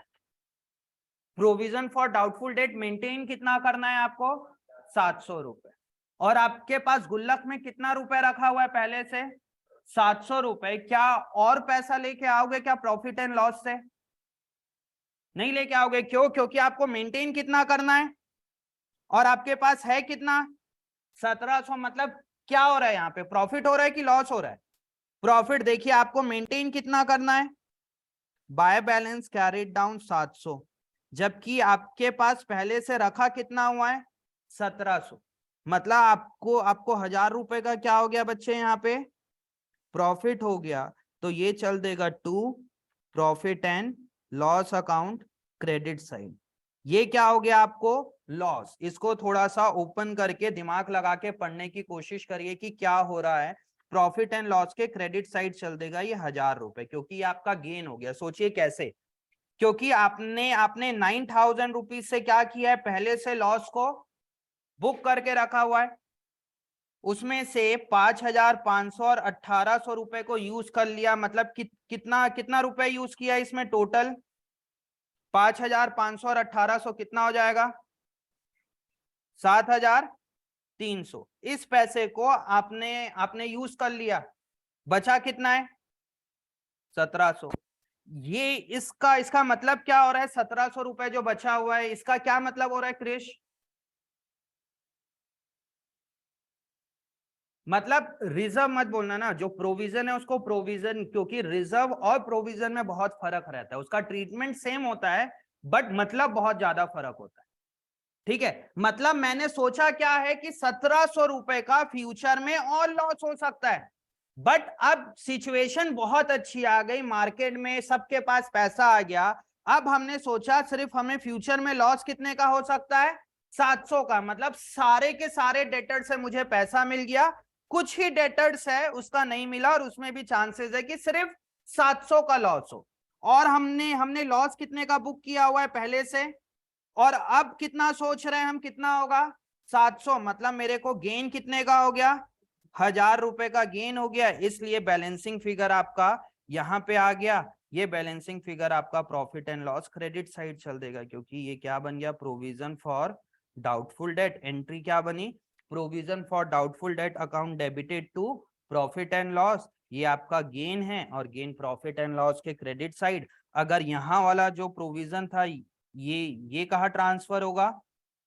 Speaker 1: Provision for doubtful date maintain कितना करना है आपको? 700 रुपए। और आपके पास गुल्लक में कितना रुपए रखा हुआ है पहले से? 700 रुपए। क्या और पैसा लेके आओगे क्या प्रॉफिट एंड लॉस से? नहीं लेके आओगे। क्यों? क्योंकि आपको मेंटेन कितना करना है, और आपके पास है कितना? 1700। मतलब क्या हो रहा है यहाँ पे? प्रॉफिट हो रहा है कि लॉस हो रहा है? प्रॉफिट। देखिए आपको मेंटेन कितना करना है? बाय बैलेंस कैरिड डाउन 700, जबकि आपके पास पहले से रखा कितना हुआ है? 1700। मतलब आपको आपको 1000 रुपए का क्या हो गया बच्चे यहाँ पे? प्रॉफिट हो गया। तो ये चल देगा to profit and loss account credit side. ये क्या हो गया आपको? लॉस। इसको थोड़ा सा ओपन करके दिमाग लगा के पढ़ने की कोशिश करिए कि क्या हो रहा है। प्रॉफिट एंड लॉस के क्रेडिट साइड चल देगा ये 1000 रुपए, क्योंकि ये आपका गेन हो गया। सोचिए कैसे? क्योंकि आपने आपने 9000 रुपीज से क्या किया है? पहले से लॉस को बुक करके रखा हुआ है, उसमें से 5500 और 1800 रुपए को यूज कर लिया। मतलब कितना कितना रुपए यूज किया इसमें टोटल? 5500 और 1800 कितना हो जाएगा? 7300। इस पैसे को आपने आपने यूज कर लिया। बचा कितना है? 1700। ये इसका इसका मतलब क्या हो रहा है? 1700 रुपए जो बचा हुआ है, इसका क्या मतलब हो रहा है क्रिश? मतलब रिजर्व मत बोलना ना, जो प्रोविजन है उसको प्रोविजन, क्योंकि रिजर्व और प्रोविजन में बहुत फर्क रहता है, उसका ट्रीटमेंट सेम होता है बट मतलब बहुत ज्यादा फर्क होता है। ठीक है, मतलब मैंने सोचा क्या है कि 1700 रुपए का फ्यूचर में और लॉस हो सकता है, बट अब सिचुएशन बहुत अच्छी आ गई, मार्केट में सबके पास पैसा आ गया। अब हमने सोचा सिर्फ हमें फ्यूचर में लॉस कितने का हो सकता है, 700 का, मतलब सारे के सारे डेटर से मुझे पैसा मिल गया, कुछ ही डेटर्स है उसका नहीं मिला, और उसमें भी चांसेस है कि सिर्फ 700 का लॉस हो। और हमने हमने लॉस कितने का बुक किया हुआ है पहले से, और अब कितना सोच रहे हैं हम कितना होगा, 700, मतलब मेरे को गेन कितने का हो गया, 1000 रुपए का गेन हो गया, इसलिए बैलेंसिंग फिगर आपका यहां पे आ गया। ये बैलेंसिंग फिगर आपका profit and loss credit side चल देगा, क्योंकि ये क्या बन गया, provision for doubtful debt. Entry क्या बनी, provision for doubtful debt account debited to profit and loss, ये आपका गेन है, और गेन प्रॉफिट एंड लॉस के क्रेडिट साइड। अगर यहाँ वाला जो प्रोविजन था ये कहाँ ट्रांसफर होगा,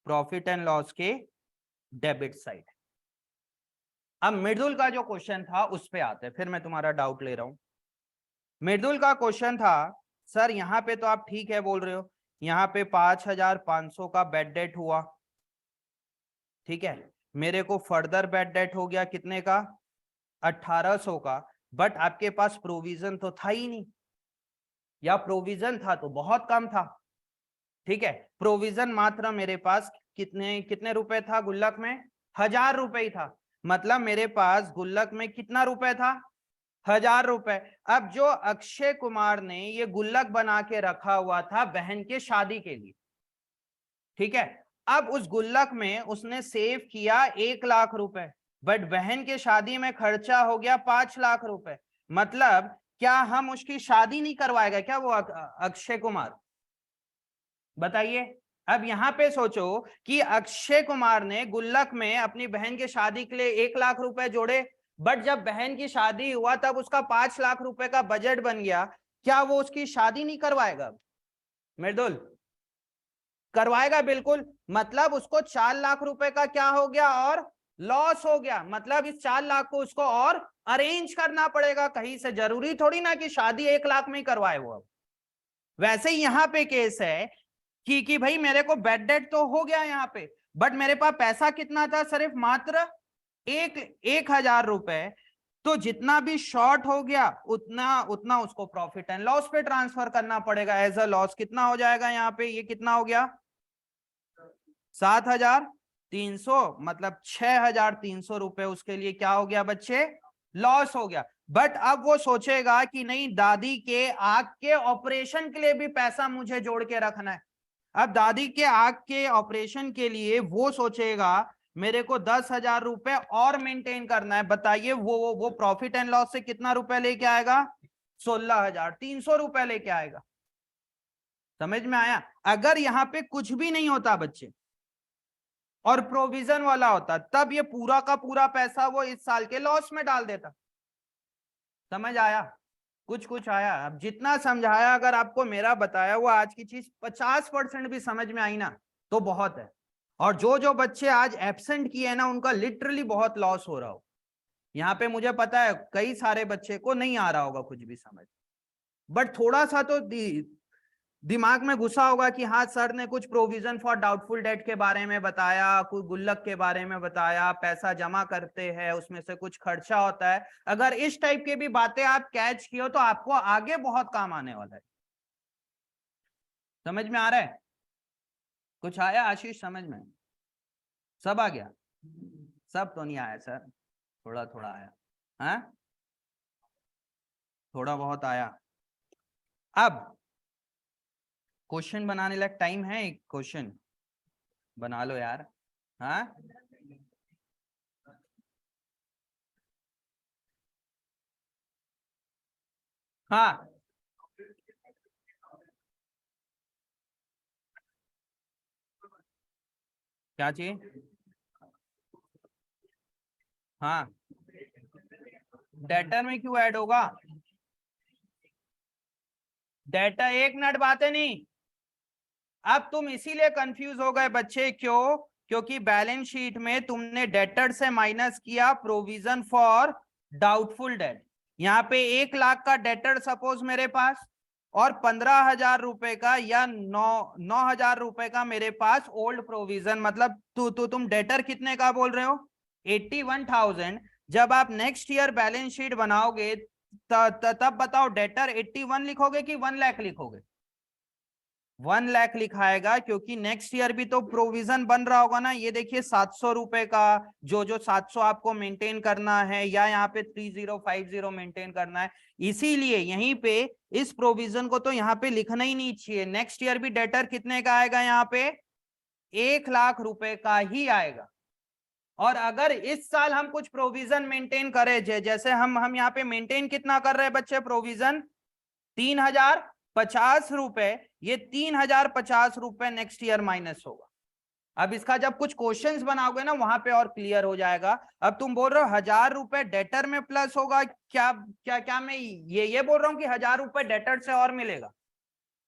Speaker 1: प्रॉफिट एंड लॉस के डेबिट साइड। अब मृदुल का जो क्वेश्चन था उस पे आते हैं, फिर मैं तुम्हारा डाउट ले रहा हूं। मृदुल का क्वेश्चन था, सर यहाँ पे तो आप ठीक है बोल रहे हो, यहाँ पे 5500 का बैड डेट हुआ, ठीक है, मेरे को फर्दर बैड डेट हो गया कितने का, 1800 का, बट आपके पास प्रोविजन तो था ही नहीं, या प्रोविजन था तो बहुत कम था। ठीक है, प्रोविजन मात्र मेरे पास कितने कितने रुपए था गुल्लक में, 1000 रुपए ही था, मतलब मेरे पास गुल्लक में कितना रुपए था, 1000 रुपए। अब जो अक्षय कुमार ने ये गुल्लक बना के रखा हुआ था बहन के शादी के लिए, ठीक है, अब उस गुल्लक में उसने सेव किया 1 लाख रुपए, बट बहन के शादी में खर्चा हो गया 5 लाख रुपए, मतलब क्या हम उसकी शादी नहीं करवाएगा क्या वो अक्षय कुमार, बताइए। अब यहां पे सोचो कि अक्षय कुमार ने गुल्लक में अपनी बहन की शादी के लिए 1 लाख रुपए जोड़े, बट जब बहन की शादी हुआ तब उसका 5 लाख रुपए का बजट बन गया, क्या वो उसकी शादी नहीं करवाएगा मृदुल, करवाएगा बिल्कुल, मतलब उसको 4 लाख रुपए का क्या हो गया और लॉस हो गया, मतलब इस 4 लाख को उसको और अरेंज करना पड़ेगा कहीं से, जरूरी थोड़ी ना कि शादी 1 लाख में ही करवाए वो। वैसे ही यहां पे केस है कि भाई मेरे को बेड डेट तो हो गया यहाँ पे, बट मेरे पास पैसा कितना था, सिर्फ मात्र 1000 रुपए, तो जितना भी शॉर्ट हो गया उतना उतना उसको प्रॉफिट एंड लॉस पे ट्रांसफर करना पड़ेगा एज अ लॉस। कितना हो जाएगा यहाँ पे, ये कितना हो गया 7300, मतलब 6300 रुपए उसके लिए क्या हो गया बच्चे, लॉस हो गया। बट अब वो सोचेगा कि नहीं, दादी के आंख के ऑपरेशन के लिए भी पैसा मुझे जोड़ के रखना है, अब दादी के आंख के ऑपरेशन के लिए वो सोचेगा मेरे को 10,000 रुपए और मेंटेन करना है, बताइए वो प्रॉफिट एंड लॉस से कितना रुपए लेके आएगा, 16,300 रुपए लेके आएगा। समझ में आया, अगर यहाँ पे कुछ भी नहीं होता बच्चे और प्रोविजन वाला होता, तब ये पूरा का पूरा पैसा वो इस साल के लॉस में डाल देता। समझ आया, कुछ कुछ आया। अब जितना समझाया, अगर आपको मेरा बताया हुआ आज की चीज 50% भी समझ में आई ना तो बहुत है। और जो जो बच्चे आज एब्सेंट किए हैं ना उनका लिटरली बहुत लॉस हो रहा हो, यहाँ पे मुझे पता है कई सारे बच्चे को नहीं आ रहा होगा कुछ भी समझ, बट थोड़ा सा तो दिमाग में घुसा होगा कि हाँ सर ने कुछ प्रोविजन फॉर डाउटफुल डेट के बारे में बताया, कोई गुल्लक के बारे में बताया, पैसा जमा करते हैं उसमें से कुछ खर्चा होता है, अगर इस टाइप की भी बातें आप कैच किए हो तो आपको आगे बहुत काम आने वाला है। समझ में आ रहा है, कुछ आया आशीष समझ में, सब आ गया, सब तो नहीं आया सर, थोड़ा थोड़ा आया, हाँ थोड़ा बहुत आया। अब क्वेश्चन बनाने लायक टाइम है, एक क्वेश्चन बना लो यार, हाँ हाँ क्या चाहिए, हाँ डेटर में क्यों ऐड होगा, डेटा एक मिनट बातें नहीं, अब तुम इसीलिए कंफ्यूज हो गए बच्चे, क्यों, क्योंकि बैलेंस शीट में तुमने डेटर से माइनस किया प्रोविजन फॉर डाउटफुल डेट। यहाँ पे 1 लाख का डेटर सपोज मेरे पास, और 15,000 रुपए का या 9,000 रुपए का मेरे पास ओल्ड प्रोविजन, मतलब तुम डेटर कितने का बोल रहे हो? 81,000। जब आप नेक्स्ट ईयर बैलेंस शीट बनाओगे तब बताओ डेटर 81 लिखोगे कि 1 लाख लिखोगे? 1 लाख लिखाएगा, क्योंकि नेक्स्ट ईयर भी तो प्रोविजन बन रहा होगा ना। ये देखिए 700 रुपए का, जो 700 आपको मेंटेन करना है, या यहाँ पे 3050 मेंटेन करना है। इसीलिए यहीं पे इस प्रोविजन को तो यहाँ पे लिखना ही नहीं चाहिए। नेक्स्ट ईयर भी डेटर कितने का आएगा? यहाँ पे 1 लाख रुपए का ही आएगा। और अगर इस साल हम कुछ प्रोविजन मेंटेन करें, जैसे हम यहाँ पे मेंटेन कितना कर रहे हैं बच्चे प्रोविजन? 3,050 रुपए। ये 3,050 रुपए नेक्स्ट ईयर माइनस होगा। अब इसका जब कुछ क्वेश्चंस बनाओगे ना, वहां पे और क्लियर हो जाएगा। अब तुम बोल रहे हो 1,000 रुपए डेटर में प्लस होगा, क्या क्या क्या मैं ये बोल रहा हूं कि 1,000 रुपए डेटर से और मिलेगा?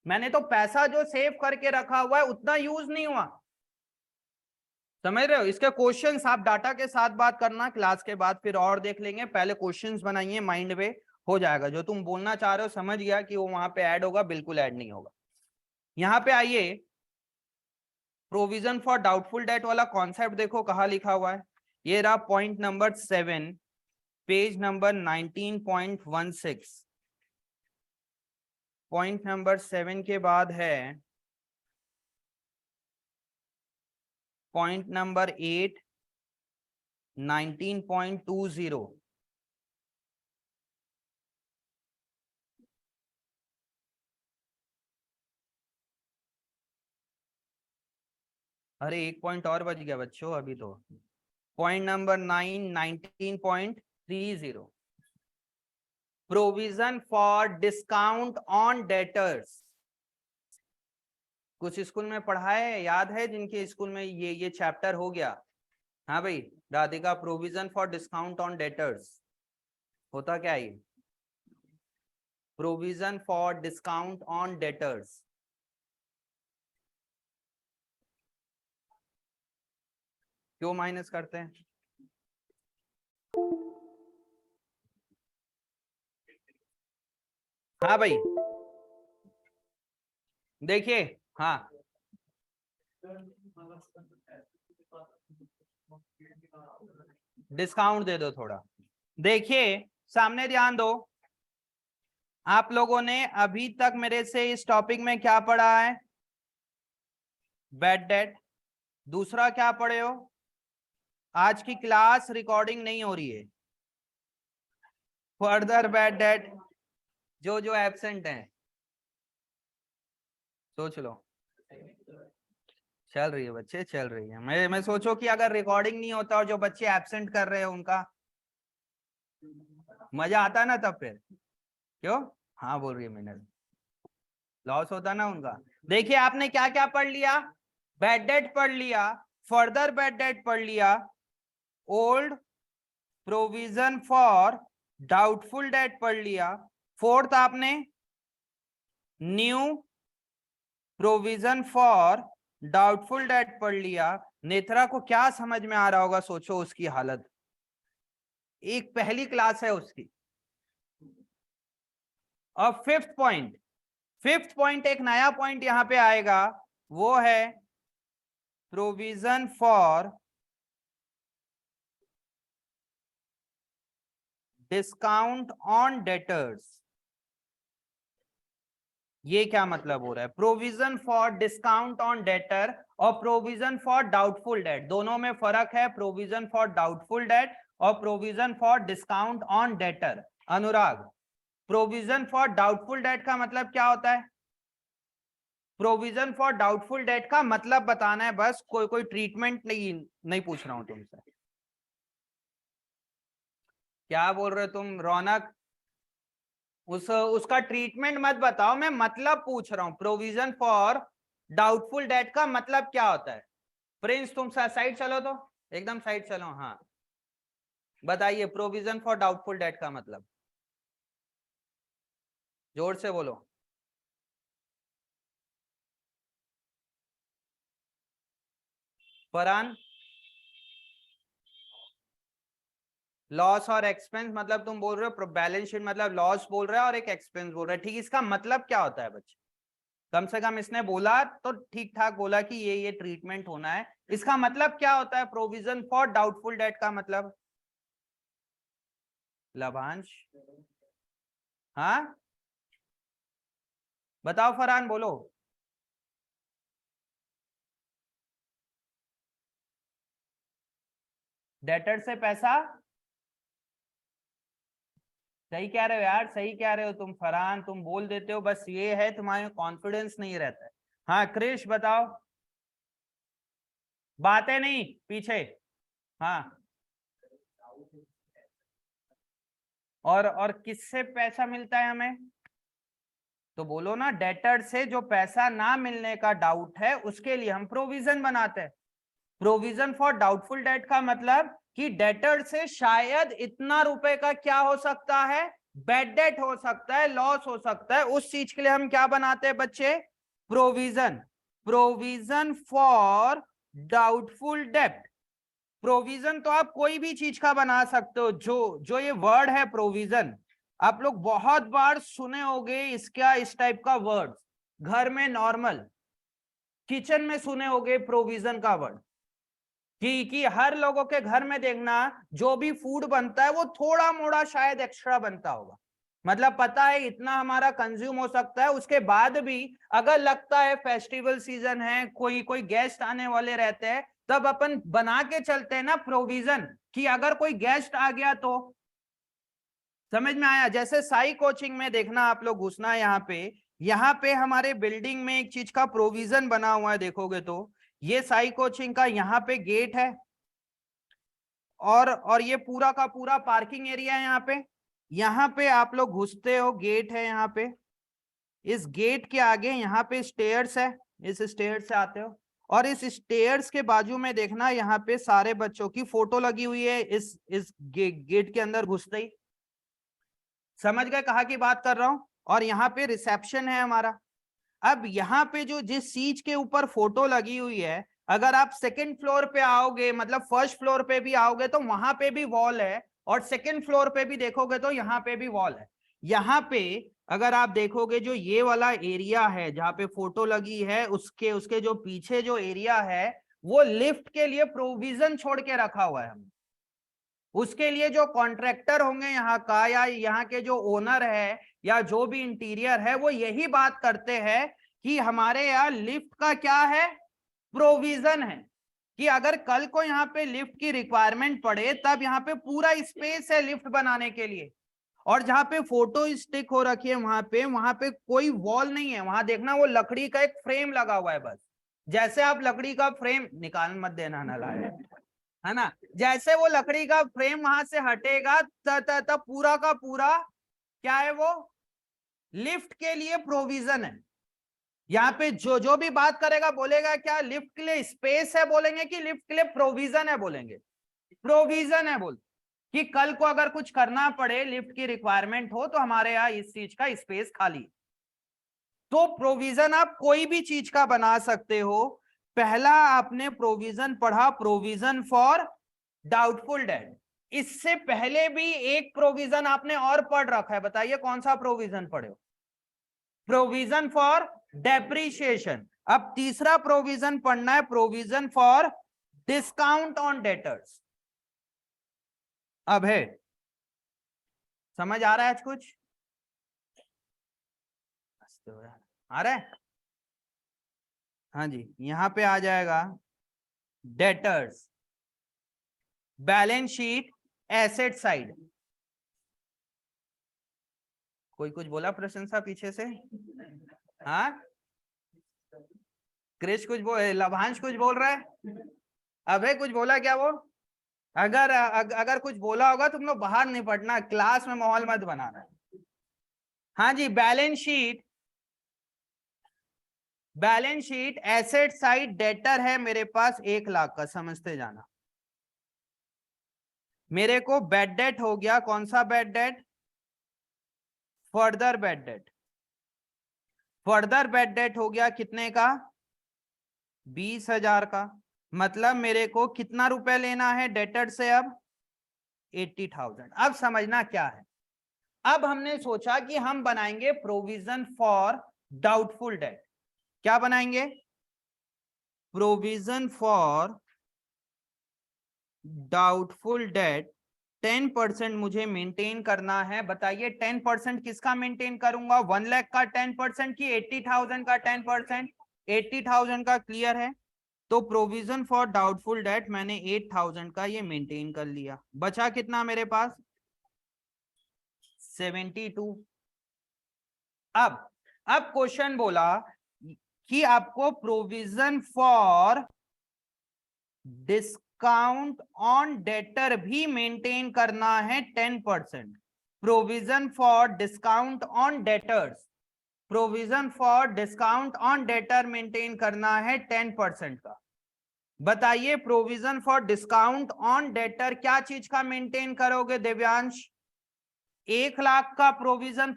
Speaker 1: मैंने तो पैसा जो सेव करके रखा हुआ है उतना यूज नहीं हुआ। समझ रहे हो? इसके क्वेश्चंस आप डाटा के साथ बात करना, क्लास के बाद फिर और देख लेंगे। पहले क्वेश्चंस बनाइए, माइंड में हो जाएगा। जो तुम बोलना चाह रहे हो समझ गया कि वो वहां पे ऐड होगा, बिल्कुल ऐड नहीं होगा। यहाँ पे आइए, प्रोविजन फॉर डाउटफुल डेट वाला कॉन्सेप्ट देखो कहाँ लिखा हुआ है। ये रहा point number 7, page number 19.16। Point number 7 के बाद है पॉइंट नंबर 8, 19.20। अरे एक पॉइंट और बच गया बच्चों अभी तो। Point number 9, 19.30, provision for discount on debtors. कुछ स्कूल में पढ़ाया है, याद है जिनके स्कूल में ये चैप्टर हो गया? हाँ भाई Radhika, provision for discount on debtors होता क्या है? Provision for discount on debtors. क्यों माइनस करते हैं? हाँ भाई देखिए, हाँ डिस्काउंट दे दो थोड़ा। देखिए सामने ध्यान दो, आप लोगों ने अभी तक मेरे से इस टॉपिक में क्या पढ़ा है? Bad debt. दूसरा क्या पढ़े हो? आज की क्लास रिकॉर्डिंग नहीं हो रही है। फर्दर बैड डेट, जो एब्सेंट हैं सोच लो। चल रही है बच्चे, चल रही है। मैं सोचो कि अगर रिकॉर्डिंग नहीं होता और जो बच्चे एब्सेंट कर रहे हैं उनका मजा आता ना तब फिर। क्यों? हाँ बोल रही है मिनट, लॉस होता ना उनका। देखिए आपने क्या क्या पढ़ लिया? बैड डेट पढ़ लिया, फर्दर बैड डेट पढ़ लिया, old provision for doubtful date पढ़ लिया, फोर्थ आपने new provision for doubtful date पढ़ लिया। नेत्रा को क्या समझ में आ रहा होगा सोचो उसकी हालत, एक पहली क्लास है उसकी। और फिफ्थ पॉइंट एक नया पॉइंट यहां पे आएगा, वो है provision for discount on debtors. ये क्या मतलब हो रहा है? Provision for discount on debtor और प्रोविजन फॉर डाउटफुल डेट, दोनों में फर्क है। प्रोविजन फॉर डाउटफुल डेट और provision for discount on debtor. Anurag, provision for doubtful date का मतलब क्या होता है? प्रोविजन फॉर डाउटफुल डेट का मतलब बताना है बस, कोई ट्रीटमेंट नहीं पूछ रहा हूं तुमसे। क्या बोल रहे हो तुम रौनक? उसका ट्रीटमेंट मत बताओ, मैं मतलब पूछ रहा हूं। प्रोविजन फॉर डाउटफुल डेट का मतलब क्या होता है? प्रिंस तुम साइड चलो तो, एकदम साइड चलो। हाँ बताइए, प्रोविजन फॉर डाउटफुल डेट का मतलब, जोर से बोलो। फरहान, लॉस और एक्सपेंस मतलब तुम बोल रहे हो बैलेंस शीट मतलब लॉस बोल रहे हो और एक एक्सपेंस बोल रहे हो, ठीक। इसका मतलब क्या होता है बच्चे? कम से कम इसने बोला तो ठीक ठाक बोला कि ये ट्रीटमेंट होना है। इसका मतलब क्या होता है प्रोविजन फॉर डाउटफुल डेट का मतलब? लाभांश, हाँ बताओ फरहान, बोलो। डेटर से पैसा, सही कह रहे हो यार, सही कह रहे हो तुम फरहान, तुम बोल देते हो, बस ये है तुम्हारे कॉन्फिडेंस नहीं रहता है। हाँ क्रिश बताओ। बातें नहीं पीछे। हाँ, और किससे पैसा मिलता है हमें? तो बोलो ना, डेटर से जो पैसा ना मिलने का डाउट है उसके लिए हम प्रोविजन बनाते हैं। प्रोविजन फॉर डाउटफुल डेट का मतलब कि डेटर से शायद इतना रुपए का क्या हो सकता है, बैड डेट हो सकता है, लॉस हो सकता है, उस चीज के लिए हम क्या बनाते हैं बच्चे? Provision. Provision for doubtful date. Provision तो आप कोई भी चीज का बना सकते हो। जो जो ये वर्ड है प्रोविजन, आप लोग बहुत बार सुने होंगे इसका, इस टाइप का वर्ड घर में नॉर्मल, किचन में सुने होंगे प्रोविजन का वर्ड। कि हर लोगों के घर में देखना, जो भी फूड बनता है वो थोड़ा मोड़ा शायद एक्स्ट्रा बनता होगा। मतलब पता है इतना हमारा कंज्यूम हो सकता है, उसके बाद भी अगर लगता है फेस्टिवल सीजन है, कोई कोई गेस्ट आने वाले रहते हैं, तब अपन बना के चलते हैं ना प्रोविजन, कि अगर कोई गेस्ट आ गया तो। समझ में आया? जैसे साई कोचिंग में देखना, आप लोग घुसना है यहाँ पे हमारे बिल्डिंग में एक चीज का प्रोविजन बना हुआ है, देखोगे तो ये साई कोचिंग का यहाँ पे गेट है, और ये पूरा का पूरा पार्किंग एरिया है यहाँ पे आप लोग घुसते हो, गेट है यहाँ पे, इस गेट के आगे यहाँ पे स्टेयर्स है, इस स्टेयर्स से आते हो, और इस स्टेयर्स के बाजू में देखना यहाँ पे सारे बच्चों की फोटो लगी हुई है, इस गेट के अंदर घुसते ही। समझ गए कहाँ की बात कर रहा हूं? और यहाँ पे रिसेप्शन है हमारा। अब यहाँ पे जो जिस चीज के ऊपर फोटो लगी हुई है, अगर आप सेकंड फ्लोर पे आओगे, मतलब फर्स्ट फ्लोर पे भी आओगे तो वहां पे भी वॉल है, और सेकंड फ्लोर पे भी देखोगे तो यहाँ पे भी वॉल है। यहाँ पे अगर आप देखोगे, जो ये वाला एरिया है जहाँ पे फोटो लगी है, उसके उसके जो पीछे जो एरिया है, वो लिफ्ट के लिए प्रोविजन छोड़ के रखा हुआ है हमने। उसके लिए जो कॉन्ट्रैक्टर होंगे यहाँ का, या यहाँ के जो ओनर है, या जो भी इंटीरियर है, वो यही बात करते हैं कि हमारे यहाँ लिफ्ट का क्या है, प्रोविजन है, कि अगर कल को यहाँ पे लिफ्ट की रिक्वायरमेंट पड़े, तब यहाँ पे पूरा स्पेस है लिफ्ट बनाने के लिए। और जहाँ पे फोटो स्टिक हो रखी है वहां पे कोई वॉल नहीं है, वहां देखना वो लकड़ी का एक फ्रेम लगा हुआ है बस। जैसे आप लकड़ी का फ्रेम निकाल मत देना ना लाए, है ना, जैसे वो लकड़ी का फ्रेम वहां से हटेगा तब पूरा का पूरा क्या है, वो लिफ्ट के लिए प्रोविजन है। यहाँ पे जो जो भी बात करेगा बोलेगा क्या, लिफ्ट के लिए स्पेस है बोलेंगे, कि लिफ्ट के लिए प्रोविजन है बोलेंगे? प्रोविजन है बोल, कि कल को अगर कुछ करना पड़े, लिफ्ट की रिक्वायरमेंट हो, तो हमारे यहाँ इस चीज का स्पेस खाली। तो प्रोविजन आप कोई भी चीज का बना सकते हो। पहला आपने प्रोविजन पढ़ा, प्रोविजन फॉर डाउटफुल डेट। इससे पहले भी एक प्रोविजन आपने और पढ़ रखा है, बताइए कौन सा प्रोविजन पढ़े हो? Provision for depreciation. अब तीसरा प्रोविजन पढ़ना है, provision for discount on debtors. अब है, समझ आ रहा है आज कुछ? आ रहा है? हाँ जी, यहां पे आ जाएगा debtors, balance sheet, asset side. कोई कुछ बोला प्रशंसा पीछे से? हाँ, क्रिश कुछ बोल, लभांश कुछ बोल रहा है, अबे कुछ बोला क्या वो? अगर कुछ बोला होगा तुम लोग बाहर निपटना, क्लास में माहौल मत बनाना। हाँ जी, balance sheet, balance sheet, asset side, debtor है मेरे पास 1 लाख का, समझते जाना। मेरे को बैड डेट हो गया, कौन सा bad debt? Further bad debt. Further bad debt हो गया कितने का? 20,000 का। मतलब मेरे को कितना रुपए लेना है डेटर से? अब 80,000। अब समझना क्या है, अब हमने सोचा कि हम बनाएंगे प्रोविजन फॉर डाउटफुल डेट। क्या बनाएंगे? प्रोविजन फॉर डाउटफुल डेट 10% मुझे मेंटेन करना है। बताइए 10% किसका मेंटेन करूंगा? 1 लाख का 10% की 80,000 का 10%? 80,000 का। क्लियर है? तो प्रोविजन फॉर डाउटफुल डेट मैंने 8,000 का ये मेंटेन कर लिया। बचा कितना मेरे पास? 72। अब क्वेश्चन बोला कि आपको provision for discount on debtor भी मेंटेन करना है 10%। Provision for discount on debtors, provision for discount on debtor maintain करना है 10% का। बताइए provision for discount on debtor क्या चीज का मेंटेन करोगे दिव्यांश? 1 लाख का provision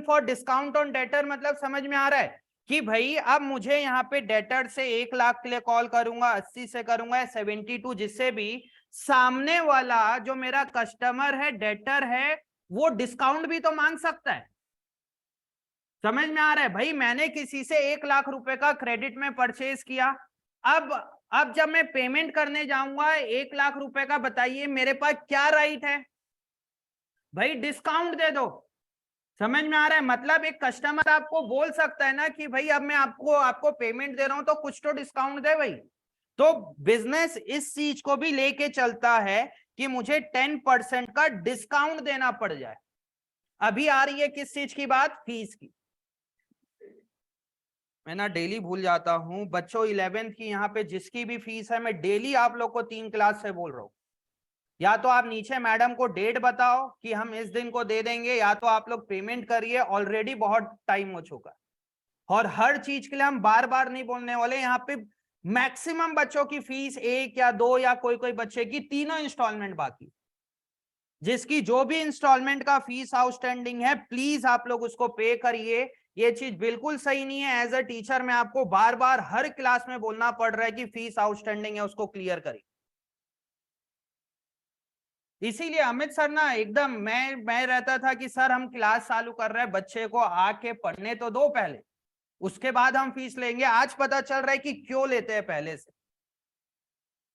Speaker 1: for discount on debtor. मतलब समझ में आ रहा है कि भाई अब मुझे यहाँ पे डेटर से 1 लाख के लिए कॉल करूंगा, 80 से करूंगा या 72, जिससे भी सामने वाला जो मेरा कस्टमर है, डेटर है, वो डिस्काउंट भी तो मांग सकता है। समझ में आ रहा है भाई? मैंने किसी से 1 लाख रुपए का क्रेडिट में परचेज किया। अब जब मैं पेमेंट करने जाऊंगा 1 लाख रुपए का, बताइए मेरे पास क्या राइट है? भाई डिस्काउंट दे दो। समझ में आ रहा है? मतलब एक कस्टमर आपको बोल सकता है ना कि भाई अब मैं आपको पेमेंट दे रहा हूं तो कुछ तो डिस्काउंट दे भाई। तो बिजनेस इस चीज को भी लेके चलता है कि मुझे 10% का डिस्काउंट देना पड़ जाए। अभी आ रही है किस चीज की बात? फीस की। मैं ना डेली भूल जाता हूं बच्चों। 11th की यहाँ पे जिसकी भी फीस है, मैं डेली आप लोग को 3 क्लास से बोल रहा हूं, या तो आप नीचे मैडम को डेट बताओ कि हम इस दिन को दे देंगे, या तो आप लोग पेमेंट करिए। ऑलरेडी बहुत टाइम हो चुका है और हर चीज के लिए हम बार बार नहीं बोलने वाले। यहाँ पे मैक्सिमम बच्चों की फीस 1 या 2 या कोई कोई बच्चे की 3 इंस्टॉलमेंट बाकी। जिसकी जो भी इंस्टॉलमेंट का फीस आउटस्टैंडिंग है, प्लीज आप लोग उसको पे करिए। ये चीज बिल्कुल सही नहीं है। एज अ टीचर मैं आपको बार बार हर क्लास में बोलना पड़ रहा है कि फीस आउटस्टैंडिंग है, उसको क्लियर करिए। इसीलिए अमित सर ना एकदम, मैं रहता था कि सर हम क्लास चालू कर रहे हैं, बच्चे को आके पढ़ने तो दो पहले, उसके बाद हम फीस लेंगे। आज पता चल रहा है कि क्यों लेते हैं पहले से,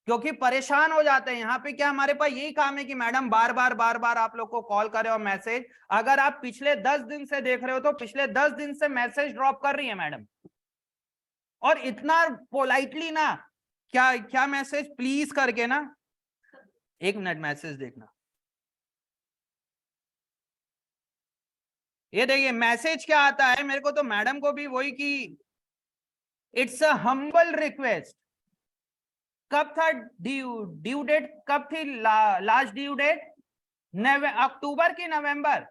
Speaker 1: क्योंकि परेशान हो जाते हैं। यहाँ पे क्या हमारे पास यही काम है कि मैडम बार बार आप लोग को कॉल करे और मैसेज। अगर आप पिछले 10 दिन से देख रहे हो तो पिछले 10 दिन से मैसेज ड्रॉप कर रही है मैडम, और इतना पोलाइटली ना, क्या क्या मैसेज प्लीज करके ना। 1 मिनट मैसेज देखना। ये देखिए मैसेज क्या आता है मेरे को, तो मैडम को भी वही कि इट्स अ हम्बल रिक्वेस्ट। कब था ड्यू डेट? कब थी लास्ट ड्यू डेट? अक्टूबर की नवंबर?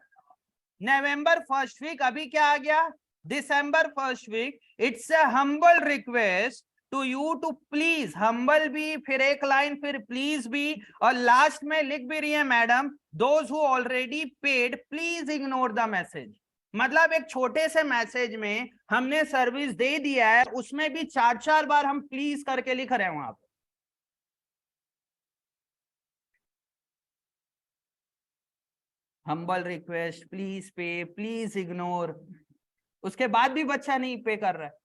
Speaker 1: नवंबर फर्स्ट वीक। अभी क्या आ गया? December first week. It's a humble request to you to please, humble भी, फिर एक लाइन, फिर प्लीज भी, और लास्ट में लिख भी रही है madam, those who already paid please ignore the message. मतलब एक छोटे से मैसेज में हमने सर्विस दे दिया है, उसमें भी 4 बार हम प्लीज करके लिख रहे हैं वहां पे। Humble request, please pay, please ignore. उसके बाद भी बच्चा नहीं पे कर रहा है।